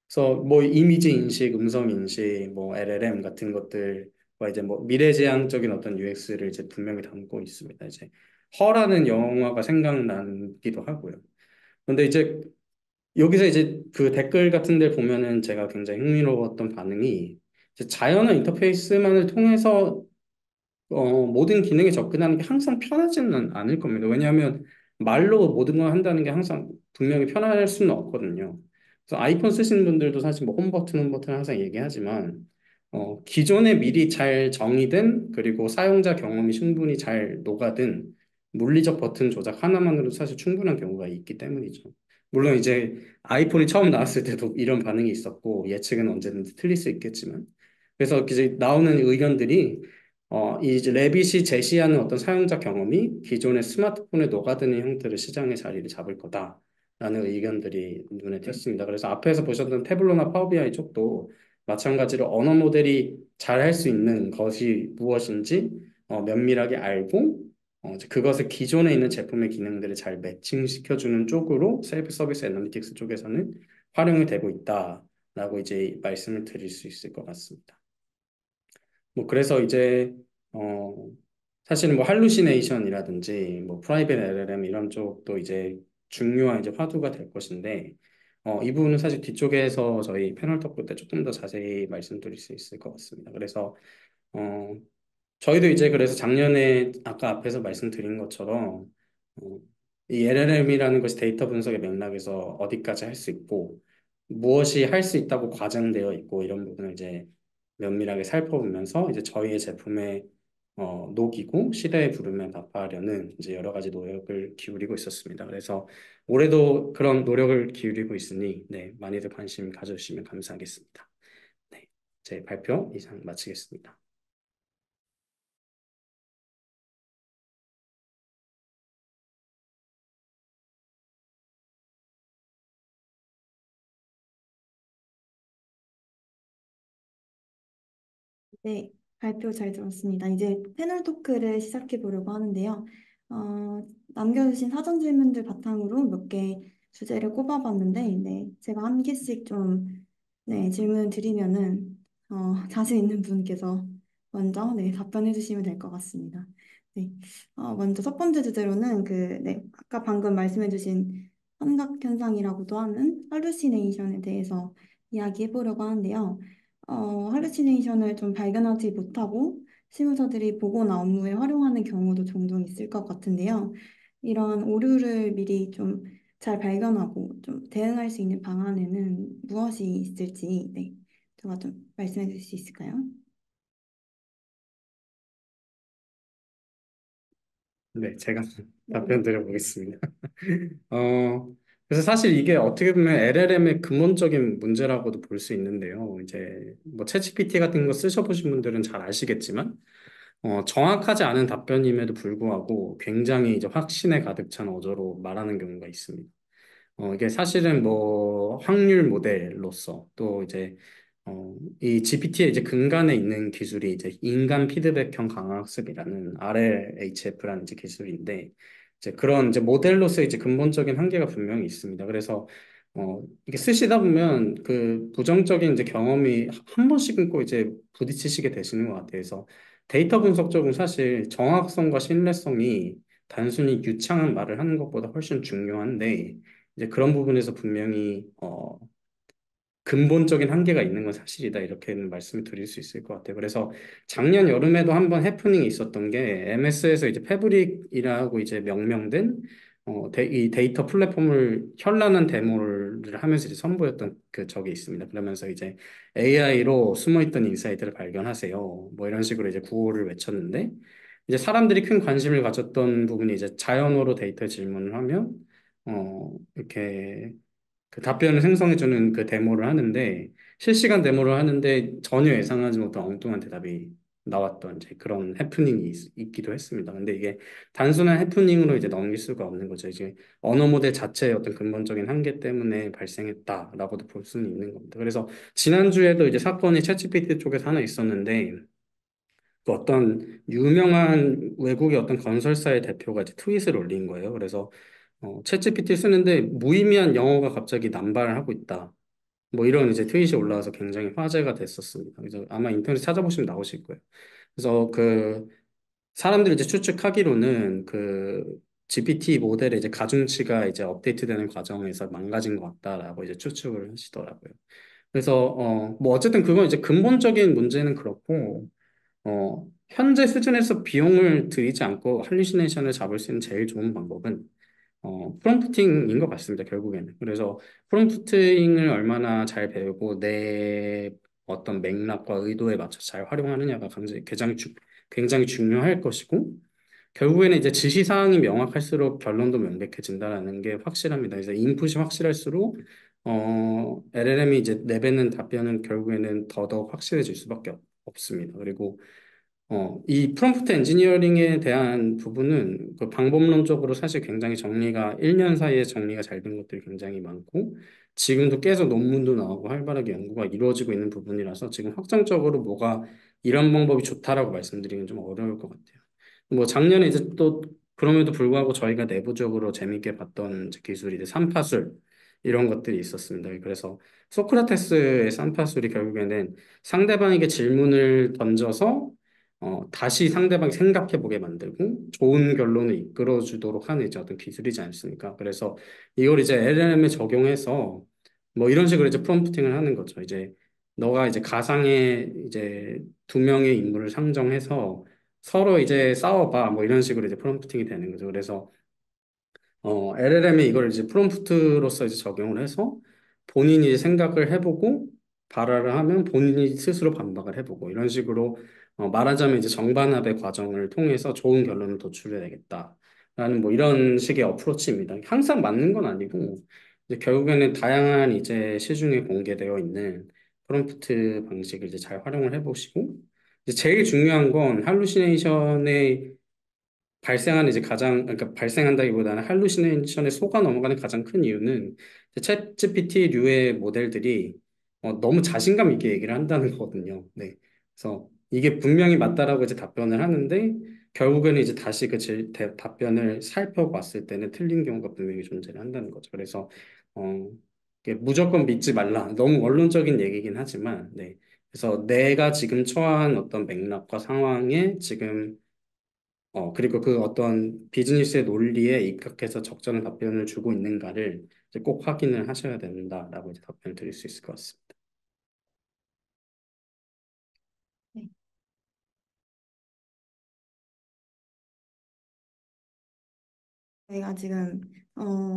그래서 뭐 이미지 인식, 음성 인식, 뭐 LLM 같은 것들과 이제 뭐 미래지향적인 어떤 UX를 이제 분명히 담고 있습니다. 이제 허라는 영화가 생각나기도 하고요. 근데 이제 여기서 이제 그 댓글 같은 데 보면은 제가 굉장히 흥미로웠던 반응이 이제 자연어 인터페이스만을 통해서 모든 기능에 접근하는 게 항상 편하지는 않을 겁니다. 왜냐하면 말로 모든 걸 한다는 게 항상 분명히 편할 수는 없거든요. 그래서 아이폰 쓰시는 분들도 사실 뭐 홈 버튼 항상 얘기하지만 기존에 미리 잘 정의된 그리고 사용자 경험이 충분히 잘 녹아든 물리적 버튼 조작 하나만으로도 사실 충분한 경우가 있기 때문이죠. 물론 이제 아이폰이 처음 나왔을 때도 이런 반응이 있었고 예측은 언제든지 틀릴 수 있겠지만 그래서 이제 나오는 의견들이 이 이제 레빗이 제시하는 어떤 사용자 경험이 기존의 스마트폰에 녹아드는 형태로 시장의 자리를 잡을 거다라는 의견들이 눈에 띄었습니다. 그래서 앞에서 보셨던 태블로나 파워비아이 쪽도 마찬가지로 언어 모델이 잘 할 수 있는 것이 무엇인지 면밀하게 알고 이제 그것을 기존에 있는 제품의 기능들을 잘 매칭시켜주는 쪽으로 셀프 서비스 애널리틱스 쪽에서는 활용이 되고 있다라고 이제 말씀을 드릴 수 있을 것 같습니다. 뭐 그래서 이제 어 사실은 뭐 할루시네이션이라든지 뭐 프라이빗 LLM 이런 쪽도 이제 중요한 이제 화두가 될 것인데 이 부분은 사실 뒤쪽에서 저희 패널 토크 때 조금 더 자세히 말씀드릴 수 있을 것 같습니다. 그래서 어 저희도 이제 그래서 작년에 아까 앞에서 말씀드린 것처럼 이 LLM이라는 것이 데이터 분석의 맥락에서 어디까지 할 수 있고 무엇이 할 수 있다고 과장되어 있고 이런 부분을 이제 면밀하게 살펴보면서 이제 저희의 제품에 녹이고 시대의 부름에 답하려는 이제 여러 가지 노력을 기울이고 있었습니다. 그래서 올해도 그런 노력을 기울이고 있으니 네, 많이들 관심 가져주시면 감사하겠습니다. 네, 제 발표 이상 마치겠습니다. 네, 발표 잘 들었습니다. 이제 패널 토크를 시작해 보려고 하는데요. 남겨주신 사전 질문들 바탕으로 몇 개 주제를 꼽아봤는데, 네, 제가 한 개씩 좀, 네, 질문 드리면은, 자신 있는 분께서 먼저, 네, 답변해 주시면 될 것 같습니다. 네, 먼저 첫 번째 주제로는 네, 아까 방금 말씀해 주신 환각현상이라고도 하는 할루시네이션에 대해서 이야기해 보려고 하는데요. 할루시네이션을 좀 발견하지 못하고 실무자들이 보고나 업무에 활용하는 경우도 종종 있을 것 같은데요. 이런 오류를 미리 좀 잘 발견하고 좀 대응할 수 있는 방안에는 무엇이 있을지, 네, 제가 좀 말씀해 주실 수 있을까요? 네, 제가 네. 답변 드려보겠습니다. 그래서 사실 이게 어떻게 보면 LLM의 근본적인 문제라고도 볼 수 있는데요. 이제 뭐 챗GPT 같은 거 쓰셔보신 분들은 잘 아시겠지만, 정확하지 않은 답변임에도 불구하고 굉장히 이제 확신에 가득 찬 어조로 말하는 경우가 있습니다. 이게 사실은 뭐 확률 모델로서 또 이제 이 GPT의 이제 근간에 있는 기술이 이제 인간 피드백형 강화학습이라는 RLHF라는 이제 기술인데 이제 그런 이제 모델로서 이제 근본적인 한계가 분명히 있습니다. 그래서 이게 쓰시다 보면 그 부정적인 이제 경험이 한 번씩은 꼭 이제 부딪히시게 되시는 것 같아요. 그래서 데이터 분석 쪽은 사실 정확성과 신뢰성이 단순히 유창한 말을 하는 것보다 훨씬 중요한데 이제 그런 부분에서 분명히 근본적인 한계가 있는 건 사실이다 이렇게는 말씀을 드릴 수 있을 것 같아요. 그래서 작년 여름에도 한번 해프닝이 있었던 게 MS에서 이제 패브릭이라고 이제 명명된 이 데이터 플랫폼을 현란한 데모를 하면서 이제 선보였던 그 적이 있습니다. 그러면서 이제 AI로 숨어있던 인사이트를 발견하세요. 뭐 이런 식으로 이제 구호를 외쳤는데 이제 사람들이 큰 관심을 가졌던 부분이 이제 자연어로 데이터 질문을 하면 이렇게 그 답변을 생성해주는 그 데모를 하는데 실시간 데모를 하는데 전혀 예상하지 못한 엉뚱한 대답이 나왔던 이제 그런 해프닝이 있기도 했습니다. 근데 이게 단순한 해프닝으로 이제 넘길 수가 없는 거죠. 이제 언어 모델 자체의 어떤 근본적인 한계 때문에 발생했다라고도 볼 수는 있는 겁니다. 그래서 지난주에도 이제 사건이 챗GPT 쪽에서 하나 있었는데 그 어떤 유명한 외국의 어떤 건설사의 대표가 이제 트윗을 올린 거예요. 그래서 챗GPT 쓰는데 무의미한 영어가 갑자기 남발을 하고 있다. 뭐 이런 이제 트윗이 올라와서 굉장히 화제가 됐었습니다. 그래서 아마 인터넷 찾아보시면 나오실 거예요. 그래서 그 사람들이 이제 추측하기로는 그 GPT 모델의 이제 가중치가 이제 업데이트되는 과정에서 망가진 것 같다라고 이제 추측을 하시더라고요. 그래서 뭐 어쨌든 그건 이제 근본적인 문제는 그렇고 현재 수준에서 비용을 들이지 않고 할루시네이션을 잡을 수 있는 제일 좋은 방법은 프롬프팅인 것 같습니다, 결국에는. 그래서 프롬프팅을 얼마나 잘 배우고 내 어떤 맥락과 의도에 맞춰 잘 활용하느냐가 굉장히 중요할 것이고, 결국에는 이제 지시사항이 명확할수록 결론도 명백해진다라는 게 확실합니다. 그래서 인풋이 확실할수록 LLM이 이제 내뱉는 답변은 결국에는 더더욱 확실해질 수밖에 없습니다. 그리고 이 프롬프트 엔지니어링에 대한 부분은 그 방법론적으로 사실 굉장히 정리가 1년 사이에 정리가 잘 된 것들이 굉장히 많고 지금도 계속 논문도 나오고 활발하게 연구가 이루어지고 있는 부분이라서 지금 확정적으로 뭐가 이런 방법이 좋다라고 말씀드리긴 좀 어려울 것 같아요. 뭐 작년에 이제 또 그럼에도 불구하고 저희가 내부적으로 재밌게 봤던 이제 기술이 이제 삼파술 이런 것들이 있었습니다. 그래서 소크라테스의 삼파술이 결국에는 상대방에게 질문을 던져서 다시 상대방이 생각해 보게 만들고 좋은 결론을 이끌어 주도록 하는 이제 어떤 기술이지 않습니까? 그래서 이걸 이제 LLM에 적용해서 뭐 이런 식으로 이제 프롬프팅을 하는 거죠. 이제 너가 이제 가상의 이제 두 명의 인물을 상정해서 서로 이제 싸워봐 뭐 이런 식으로 이제 프롬프팅이 되는 거죠. 그래서 LLM이 이걸 이제 프롬프트로서 이제 적용을 해서 본인이 생각을 해보고 발화를 하면 본인이 스스로 반박을 해보고 이런 식으로 말하자면 이제 정반합의 과정을 통해서 좋은 결론을 도출해내겠다라는 뭐 이런 식의 어프로치입니다. 항상 맞는 건 아니고 이제 결국에는 다양한 이제 시중에 공개되어 있는 프롬프트 방식을 이제 잘 활용을 해보시고 이제 제일 중요한 건 할루시네이션의 발생하는 이제 그러니까 발생한다기보다는 할루시네이션에 속아 넘어가는 가장 큰 이유는 챗 GPT류의 모델들이 너무 자신감 있게 얘기를 한다는 거거든요. 네. 그래서 이게 분명히 맞다라고 이제 답변을 하는데 결국에는 이제 다시 답변을 살펴봤을 때는 틀린 경우가 분명히 존재를 한다는 거죠. 그래서 이게 무조건 믿지 말라. 너무 원론적인 얘기긴 하지만, 네. 그래서 내가 지금 처한 어떤 맥락과 상황에 지금 그리고 그 어떤 비즈니스의 논리에 입각해서 적절한 답변을 주고 있는가를 이제 꼭 확인을 하셔야 된다라고 이제 답변을 드릴 수 있을 것 같습니다. 네. 저희가 지금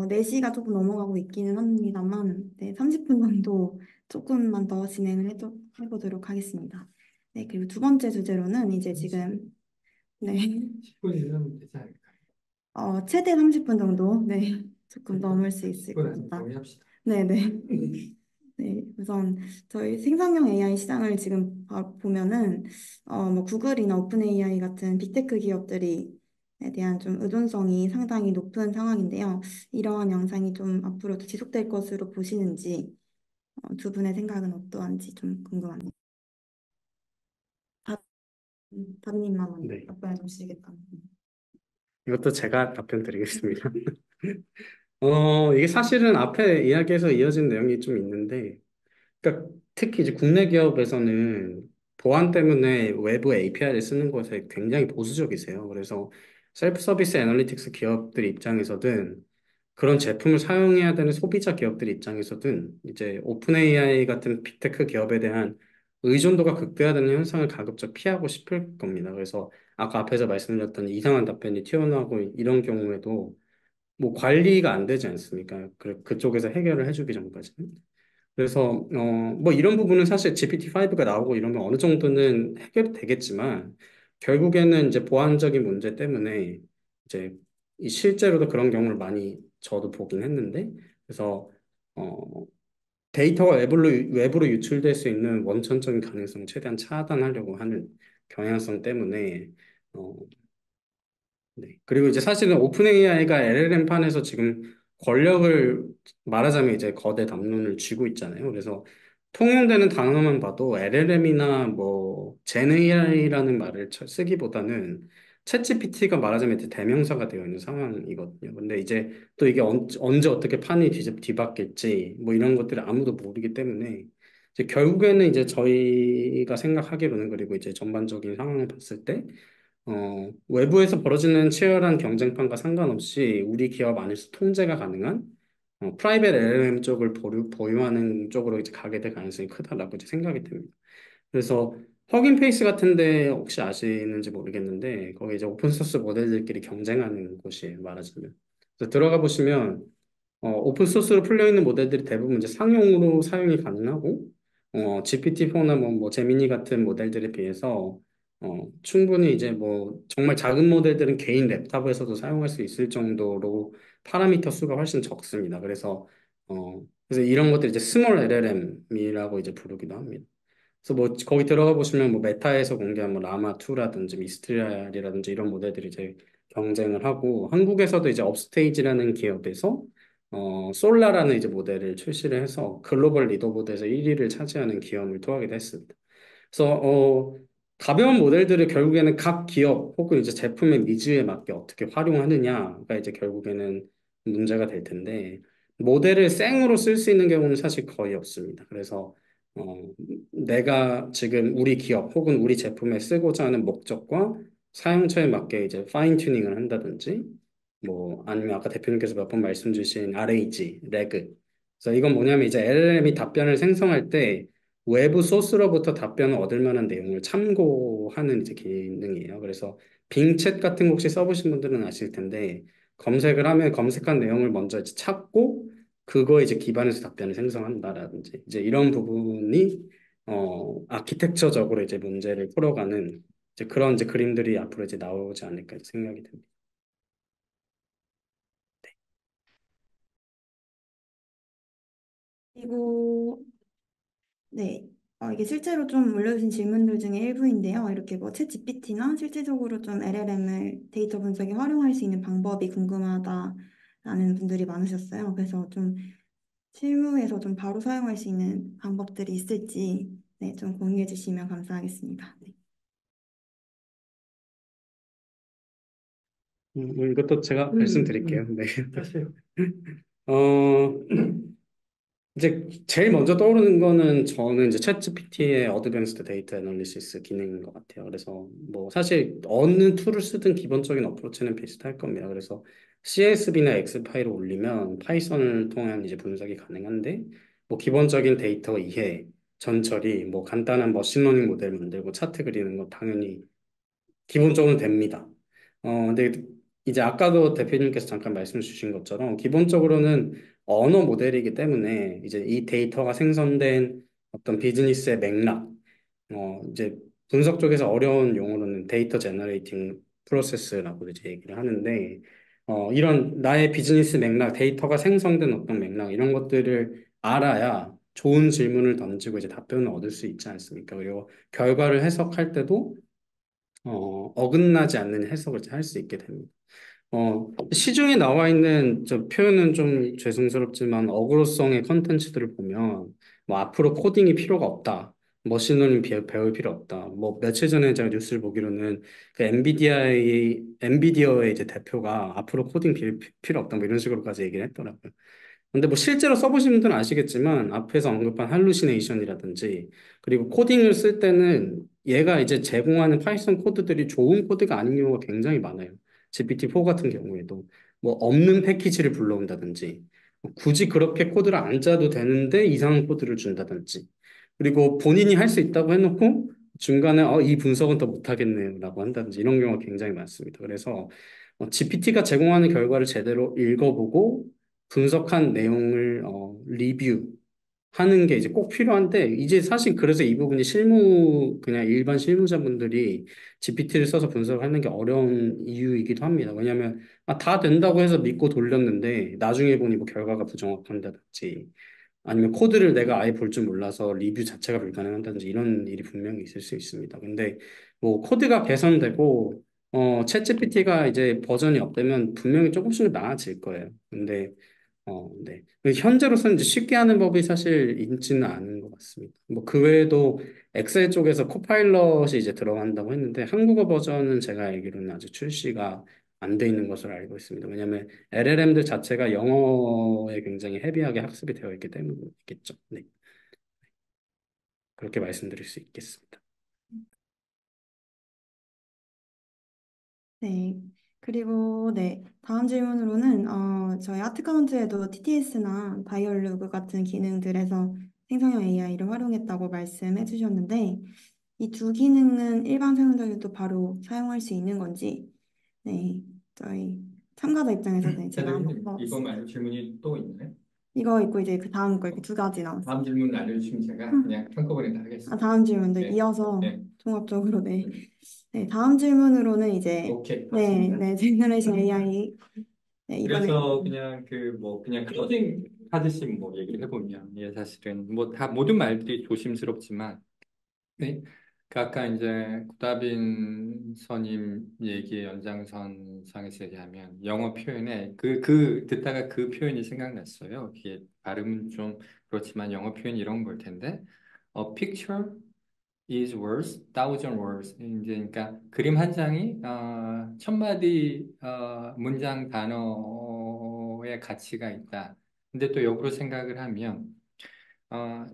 4시가 조금 넘어가고 있기는 합니다만 네, 30분 정도 조금만 더 진행을 해보도록 하겠습니다. 네, 그리고 두 번째 주제로는 이제 지금 네, 10분이면 되지 않을까요? 최대 30분 정도 네, 조금 넘을 수 있을 것 10분에서 같다. 정리합시다. 네, 네. 네, 우선 저희 생성형 AI 시장을 지금 보면은 뭐 구글이나 오픈 AI 같은 빅테크 기업들이 에 대한 좀 의존성이 상당히 높은 상황인데요. 이러한 양상이 좀 앞으로도 지속될 것으로 보시는지 두 분의 생각은 어떠한지 좀 궁금합니다. 다, 다님만 네. 답변해 주시겠다. 이것도 제가 답변 드리겠습니다. 이게 사실은 앞에 이야기에서 이어진 내용이 좀 있는데, 그러니까 특히 이제 국내 기업에서는 보안 때문에 외부 API를 쓰는 것에 굉장히 보수적이세요. 그래서 셀프 서비스 애널리틱스 기업들 입장에서든 그런 제품을 사용해야 되는 소비자 기업들 입장에서든 이제 오픈 AI 같은 빅테크 기업에 대한 의존도가 극대화되는 현상을 가급적 피하고 싶을 겁니다. 그래서 아까 앞에서 말씀드렸던 이상한 답변이 튀어나오고 이런 경우에도 뭐 관리가 안 되지 않습니까? 그쪽에서 해결을 해주기 전까지는. 그래서 뭐 이런 부분은 사실 GPT-5가 나오고 이러면 어느 정도는 해결이 되겠지만 결국에는 이제 보안적인 문제 때문에 이제 실제로도 그런 경우를 많이 저도 보긴 했는데 그래서 어, 데이터가 외부로 유출될 수 있는 원천적인 가능성을 최대한 차단하려고 하는 경향성 때문에 어, 네. 그리고 이제 사실은 오픈 AI가 LLM 판에서 지금 권력을 말하자면 이제 거대 담론을 쥐고 있잖아요. 그래서 통용되는 단어만 봐도 LLM이나 뭐 젠 AI라는 말을 쓰기보다는 챗GPT가 말하자면 이제 대명사가 되어 있는 상황이거든요. 근데 이제 또 이게 언제 어떻게 판이 뒤바뀔지 뭐 이런 것들을 아무도 모르기 때문에 이제 결국에는 이제 저희가 생각하기로는 그리고 이제 전반적인 상황을 봤을 때 외부에서 벌어지는 치열한 경쟁판과 상관없이 우리 기업 안에서 통제가 가능한 프라이빗 LLM 쪽을 보유하는 쪽으로 이제 가게 될 가능성이 크다라고 이제 생각이 됩니다. 그래서 허깅페이스 같은데 혹시 아시는지 모르겠는데 거기 이제 오픈소스 모델들끼리 경쟁하는 곳이에요, 말하자면. 그래서 들어가 보시면 오픈 소스로 풀려 있는 모델들이 대부분 이제 상용으로 사용이 가능하고, GPT-4나 뭐 제미니 같은 모델들에 비해서, 충분히 이제 뭐, 정말 작은 모델들은 개인 랩탑에서도 사용할 수 있을 정도로 파라미터 수가 훨씬 적습니다. 그래서 이런 것들 이제 스몰 LLM이라고 이제 부르기도 합니다. 그래서 뭐 거기 들어가 보시면 뭐 메타에서 공개한 뭐 라마 2라든지 미스트리알이라든지 이런 모델들이 이제 경쟁을 하고 한국에서도 이제 업스테이지라는 기업에서 솔라라는 이제 모델을 출시를 해서 글로벌 리더보드에서 1위를 차지하는 기염을 토하기도 했습니다. 그래서 가벼운 모델들을 결국에는 각 기업 혹은 이제 제품의 니즈에 맞게 어떻게 활용하느냐가 이제 결국에는 문제가 될 텐데 모델을 생으로 쓸 수 있는 경우는 사실 거의 없습니다. 그래서 어, 내가 지금 우리 기업 혹은 우리 제품에 쓰고자 하는 목적과 사용처에 맞게 이제 파인 튜닝을 한다든지 뭐 아니면 아까 대표님께서 몇 번 말씀 주신 RAG, 레그. 그래서 이건 뭐냐면 이제 LLM이 답변을 생성할 때 외부 소스로부터 답변을 얻을 만한 내용을 참고하는 이제 기능이에요. 그래서 빙챗 같은 거 혹시 써보신 분들은 아실 텐데 검색을 하면 검색한 내용을 먼저 이제 찾고 그거에 이제 기반해서 답변을 생성한다라든지 이제 이런 부분이 아키텍처적으로 이제 문제를 풀어가는 이제 그런 이제 그림들이 앞으로 이제 나오지 않을까 생각이 듭니다. 그리고 네, 이게 실제로 좀 올려주신 질문들 중에 일부인데요. 이렇게 뭐 챗 GPT나 실질적으로 좀 LLM을 데이터 분석에 활용할 수 있는 방법이 궁금하다라는 분들이 많으셨어요. 그래서 좀 실무에서 좀 바로 사용할 수 있는 방법들이 있을지 네, 좀 공유해 주시면 감사하겠습니다. 네. 이것도 제가 말씀드릴게요. 네. 어, 이제 제일 먼저 떠오르는 거는 저는 이제 챗GPT의 어드밴스드 데이터 애널리시스 기능인 것 같아요. 그래서 뭐 사실 어느 툴을 쓰든 기본적인 어프로치는 비슷할 겁니다. 그래서 CSV나 엑스파일을 올리면 파이썬을 통한 이제 분석이 가능한데 뭐 기본적인 데이터 이해, 전처리, 뭐 간단한 머신러닝 모델 만들고 차트 그리는 거 당연히 기본적으로 됩니다. 근데 이제 아까도 대표님께서 잠깐 말씀 주신 것처럼 기본적으로는 언어 모델이기 때문에 이제 이 데이터가 생성된 어떤 비즈니스의 맥락, 이제 분석 쪽에서 어려운 용어로는 데이터 제너레이팅 프로세스라고 이제 얘기를 하는데, 이런 나의 비즈니스 맥락, 데이터가 생성된 어떤 맥락, 이런 것들을 알아야 좋은 질문을 던지고 이제 답변을 얻을 수 있지 않습니까? 그리고 결과를 해석할 때도 어긋나지 않는 해석을 할 수 있게 됩니다. 시중에 나와 있는 저 표현은 좀 죄송스럽지만 어그로성의 컨텐츠들을 보면 뭐 앞으로 코딩이 필요가 없다. 머신러닝 배울 필요 없다. 뭐 며칠 전에 제가 뉴스를 보기로는 그 엔비디어의 이제 대표가 앞으로 코딩 필요 없다. 뭐 이런 식으로까지 얘기를 했더라고요. 근데 뭐 실제로 써보신 분들은 아시겠지만 앞에서 언급한 할루시네이션이라든지 그리고 코딩을 쓸 때는 얘가 이제 제공하는 파이썬 코드들이 좋은 코드가 아닌 경우가 굉장히 많아요. GPT-4 같은 경우에도 뭐 없는 패키지를 불러온다든지 뭐 굳이 그렇게 코드를 안 짜도 되는데 이상한 코드를 준다든지 그리고 본인이 할 수 있다고 해놓고 중간에 이 분석은 더 못하겠네요라고 한다든지 이런 경우가 굉장히 많습니다. 그래서 GPT가 제공하는 결과를 제대로 읽어보고 분석한 내용을 리뷰하는 게 이제 꼭 필요한데 이제 사실 그래서 이 부분이 그냥 일반 실무자분들이 GPT를 써서 분석하는 게 어려운 이유이기도 합니다. 왜냐하면 다 된다고 해서 믿고 돌렸는데 나중에 보니 뭐 결과가 부정확한다든지 아니면 코드를 내가 아예 볼 줄 몰라서 리뷰 자체가 불가능한다든지 이런 일이 분명히 있을 수 있습니다. 근데 뭐 코드가 개선되고 챗GPT가 이제 버전이 업되면 분명히 조금씩은 나아질 거예요. 근데 네. 현재로서는 이제 쉽게 하는 법이 사실 있지는 않은 것 같습니다. 뭐 그 외에도 엑셀 쪽에서 코파일럿이 이제 들어간다고 했는데 한국어 버전은 제가 알기로는 아직 출시가 안 돼 있는 것으로 알고 있습니다. 왜냐하면 LLM들 자체가 영어에 굉장히 헤비하게 학습이 되어 있기 때문이겠죠. 네. 그렇게 말씀드릴 수 있겠습니다. 네. 그리고 네. 다음 질문으로는 저희 아트카운트에도 TTS나 다이얼로그 같은 기능들에서 생성형 AI를 활용했다고 말씀해 주셨는데 이 두 기능은 일반 사용자들도 바로 사용할 수 있는 건지 네. 저희 참가자 입장에서는 제가 한번 이거 뽑아봤습니다. 말고 질문이 또 있나요? 이거 있고 이제 그 다음 거 이렇게 두 가지 나왔어요. 다음 질문 알려주시면 제가 그냥 한꺼번에 다 아, 하겠습니다. 다음 질문도 네, 이어서 네, 종합적으로 네. 네, 다음 질문으로는 이제 오케이, 네, 맞습니다. 네, 제너레이션 AI 네, 이번에 그래서 그냥 그냥 클로징 하듯이 뭐 얘기를 해보면 예 사실은 뭐 다 모든 말들이 조심스럽지만 네. 그 아까 이제 구다빈 선임 얘기의 연장선상에서 얘기하면 영어 표현에 듣다가 그 표현이 생각났어요. 이게 발음은 좀 그렇지만 영어 표현이 이런 걸 텐데 A picture is worth thousand words. 이제 그러니까 그림 한 장이 천 마디 문장 단어의 가치가 있다. 근데 또 역으로 생각을 하면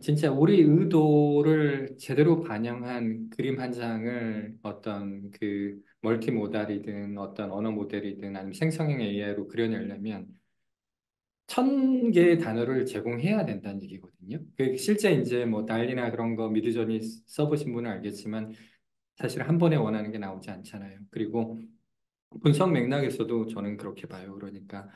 진짜 우리 의도를 제대로 반영한 그림 한 장을 어떤 그 멀티모달이든 어떤 언어 모델이든 아니면 생성형 AI로 그려내려면 1,000개의 단어를 제공해야 된다는 얘기거든요. 그 실제 이제 뭐 달리나 그런 거 미드저니 써보신 분은 알겠지만 사실 한 번에 원하는 게 나오지 않잖아요. 그리고 분석 맥락에서도 저는 그렇게 봐요. 그러니까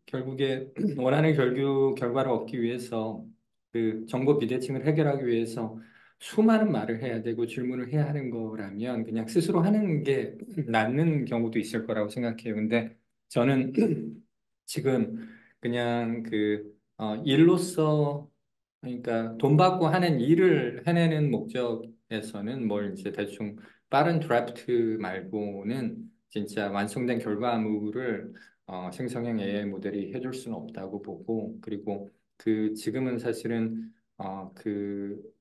결국에 원하는 결과를 얻기 위해서 그 정보 비대칭을 해결하기 위해서 수많은 말을 해야 되고 질문을 해야 하는 거라면 그냥 스스로 하는 게 낫는 경우도 있을 거라고 생각해요. 근데 저는 지금 그냥 일로서 그러니까 돈 받고 하는 일을 해내는 목적에서는 뭘 이제 대충 빠른 드래프트 말고는 진짜 완성된 결과물을 생성형 AI 모델이 해줄 수는 없다고 보고 그리고 지금은 사실은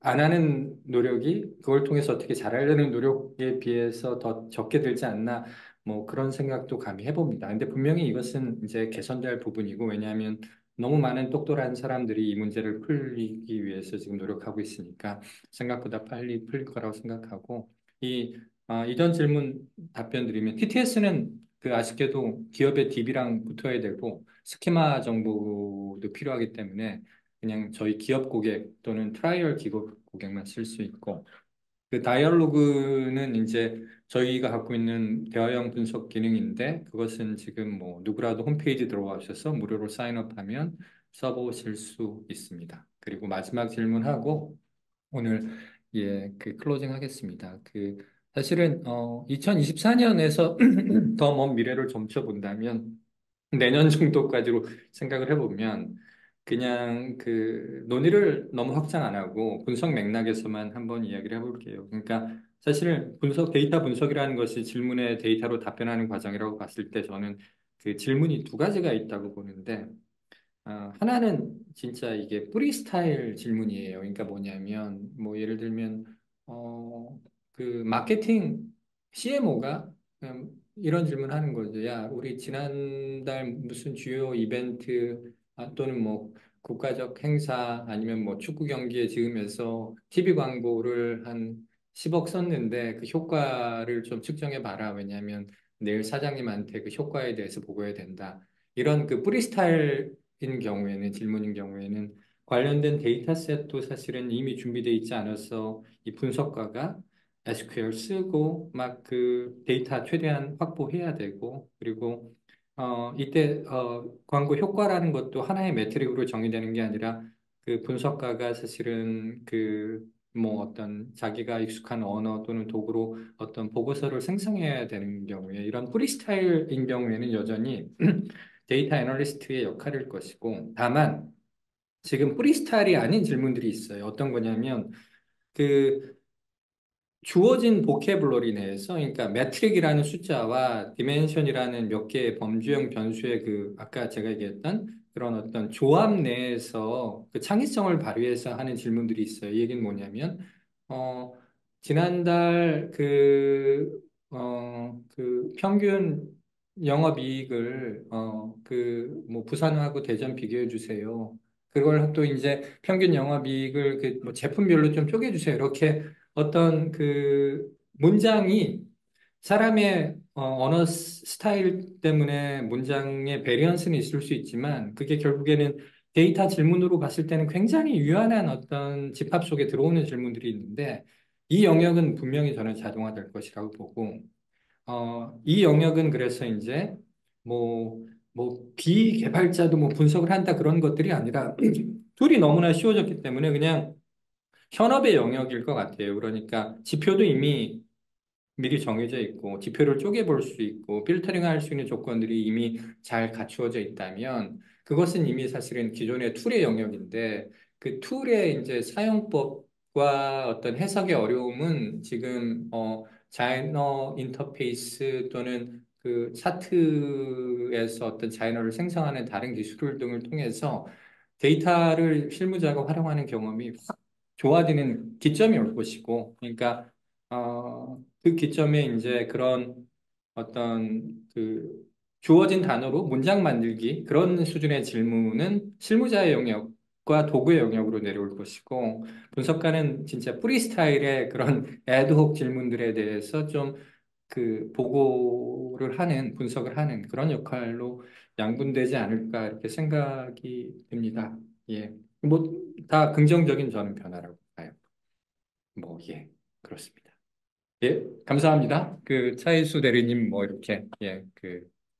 안 하는 노력이 그걸 통해서 어떻게 잘하려는 노력에 비해서 더 적게 들지 않나 뭐 그런 생각도 감히 해봅니다. 근데 분명히 이것은 이제 개선될 부분이고 왜냐하면 너무 많은 똑똑한 사람들이 이 문제를 풀기 위해서 지금 노력하고 있으니까 생각보다 빨리 풀릴 거라고 생각하고 이전 질문 답변 드리면 TTS는 아쉽게도 기업의 DB랑 붙어야 되고 스키마 정보도 필요하기 때문에 그냥 저희 기업 고객 또는 트라이얼 기업 고객만 쓸 수 있고 그 다이얼로그는 이제 저희가 갖고 있는 대화형 분석 기능인데 그것은 지금 뭐 누구라도 홈페이지 들어가셔서 무료로 사인업하면 써보실 수 있습니다. 그리고 마지막 질문하고 오늘 클로징 하겠습니다. 사실은 2024년에서 더 먼 미래를 점쳐본다면 내년 정도까지로 생각을 해보면 그냥 논의를 너무 확장 안 하고 분석 맥락에서만 한번 이야기를 해볼게요. 그러니까 사실 데이터 분석이라는 것이 질문에 데이터로 답변하는 과정이라고 봤을 때 저는 질문이 두 가지가 있다고 보는데 하나는 진짜 이게 프리스타일 질문이에요. 그러니까 뭐냐면, 뭐 예를 들면, 마케팅 CMO가 이런 질문 하는 거죠. 야, 우리 지난달 무슨 주요 이벤트 또는 뭐 국가적 행사 아니면 뭐 축구 경기에 지으면서 TV 광고를 한 10억 썼는데 그 효과를 좀 측정해 봐라. 왜냐하면 내일 사장님한테 그 효과에 대해서 보고해야 된다. 이런 프리스타일인 경우에는 질문인 경우에는 관련된 데이터셋도 사실은 이미 준비되어 있지 않아서 이 분석가가 SQL 쓰고 막 데이터 최대한 확보해야 되고 그리고 이때 광고 효과라는 것도 하나의 매트릭으로 정의되는 게 아니라 분석가가 사실은 뭐 어떤 자기가 익숙한 언어 또는 도구로 어떤 보고서를 생성해야 되는 경우에 이런 프리스타일인 경우에는 여전히 데이터 애널리스트의 역할일 것이고 다만 지금 프리스타일이 아닌 질문들이 있어요. 어떤 거냐면 그 주어진 보캐블러리 내에서 그러니까 매트릭이라는 숫자와 디멘션이라는 몇 개의 범주형 변수의 아까 제가 얘기했던 그런 어떤 조합 내에서 창의성을 발휘해서 하는 질문들이 있어요. 이 얘기는 뭐냐면 어 지난달 평균 영업이익을 뭐 부산하고 대전 비교해 주세요. 그걸 또 이제 평균 영업이익을 뭐 제품별로 좀 쪼개 주세요. 이렇게 어떤 문장이 사람의 언어 스타일 때문에 문장의 베리언스는 있을 수 있지만 그게 결국에는 데이터 질문으로 봤을 때는 굉장히 유연한 어떤 집합 속에 들어오는 질문들이 있는데 이 영역은 분명히 저는 자동화될 것이라고 보고 이 영역은 그래서 이제 비개발자도 뭐 분석을 한다 그런 것들이 아니라 툴이 너무나 쉬워졌기 때문에 그냥 현업의 영역일 것 같아요. 그러니까 지표도 이미 미리 정해져 있고 지표를 쪼개볼 수 있고 필터링할 수 있는 조건들이 이미 잘 갖추어져 있다면 그것은 이미 사실은 기존의 툴의 영역인데 그 툴의 이제 사용법과 어떤 해석의 어려움은 지금 자이너 인터페이스 또는 그 차트에서 어떤 자이너를 생성하는 다른 기술 등을 통해서 데이터를 실무자가 활용하는 경험이 확 좋아지는 기점이 올 것이고 그러니까 그 기점에 이제 그런 어떤 그 주어진 단어로 문장 만들기 그런 수준의 질문은 실무자의 영역과 도구의 영역으로 내려올 것이고 분석가는 진짜 프리스타일의 그런 애드혹 질문들에 대해서 좀 그 보고를 하는 분석을 하는 그런 역할로 양분되지 않을까 이렇게 생각이 듭니다. 예. 뭐 다 긍정적인 저는 변화라고 봐요. 예, 그렇습니다. 예, 감사합니다. 그 차이수 대리님 뭐 이렇게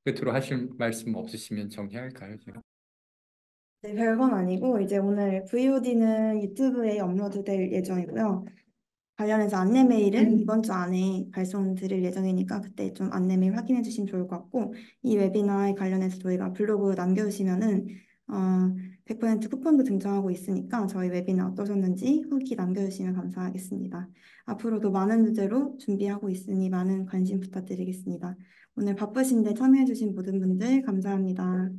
끝으로 하실 말씀 없으시면 정리할까요, 제가? 네, 별건 아니고 이제 오늘 VOD는 유튜브에 업로드될 예정이고요. 관련해서 안내 메일은 이번 주 안에 발송 드릴 예정이니까 그때 좀 안내 메일 확인해 주시면 좋을 것 같고 이 웨비나에 관련해서 저희가 블로그 남겨주시면은 어, 100% 쿠폰도 등장하고 있으니까 저희 웨비나 어떠셨는지 후기 남겨주시면 감사하겠습니다. 앞으로도 많은 주제로 준비하고 있으니 많은 관심 부탁드리겠습니다. 오늘 바쁘신데 참여해 주신 모든 분들 감사합니다.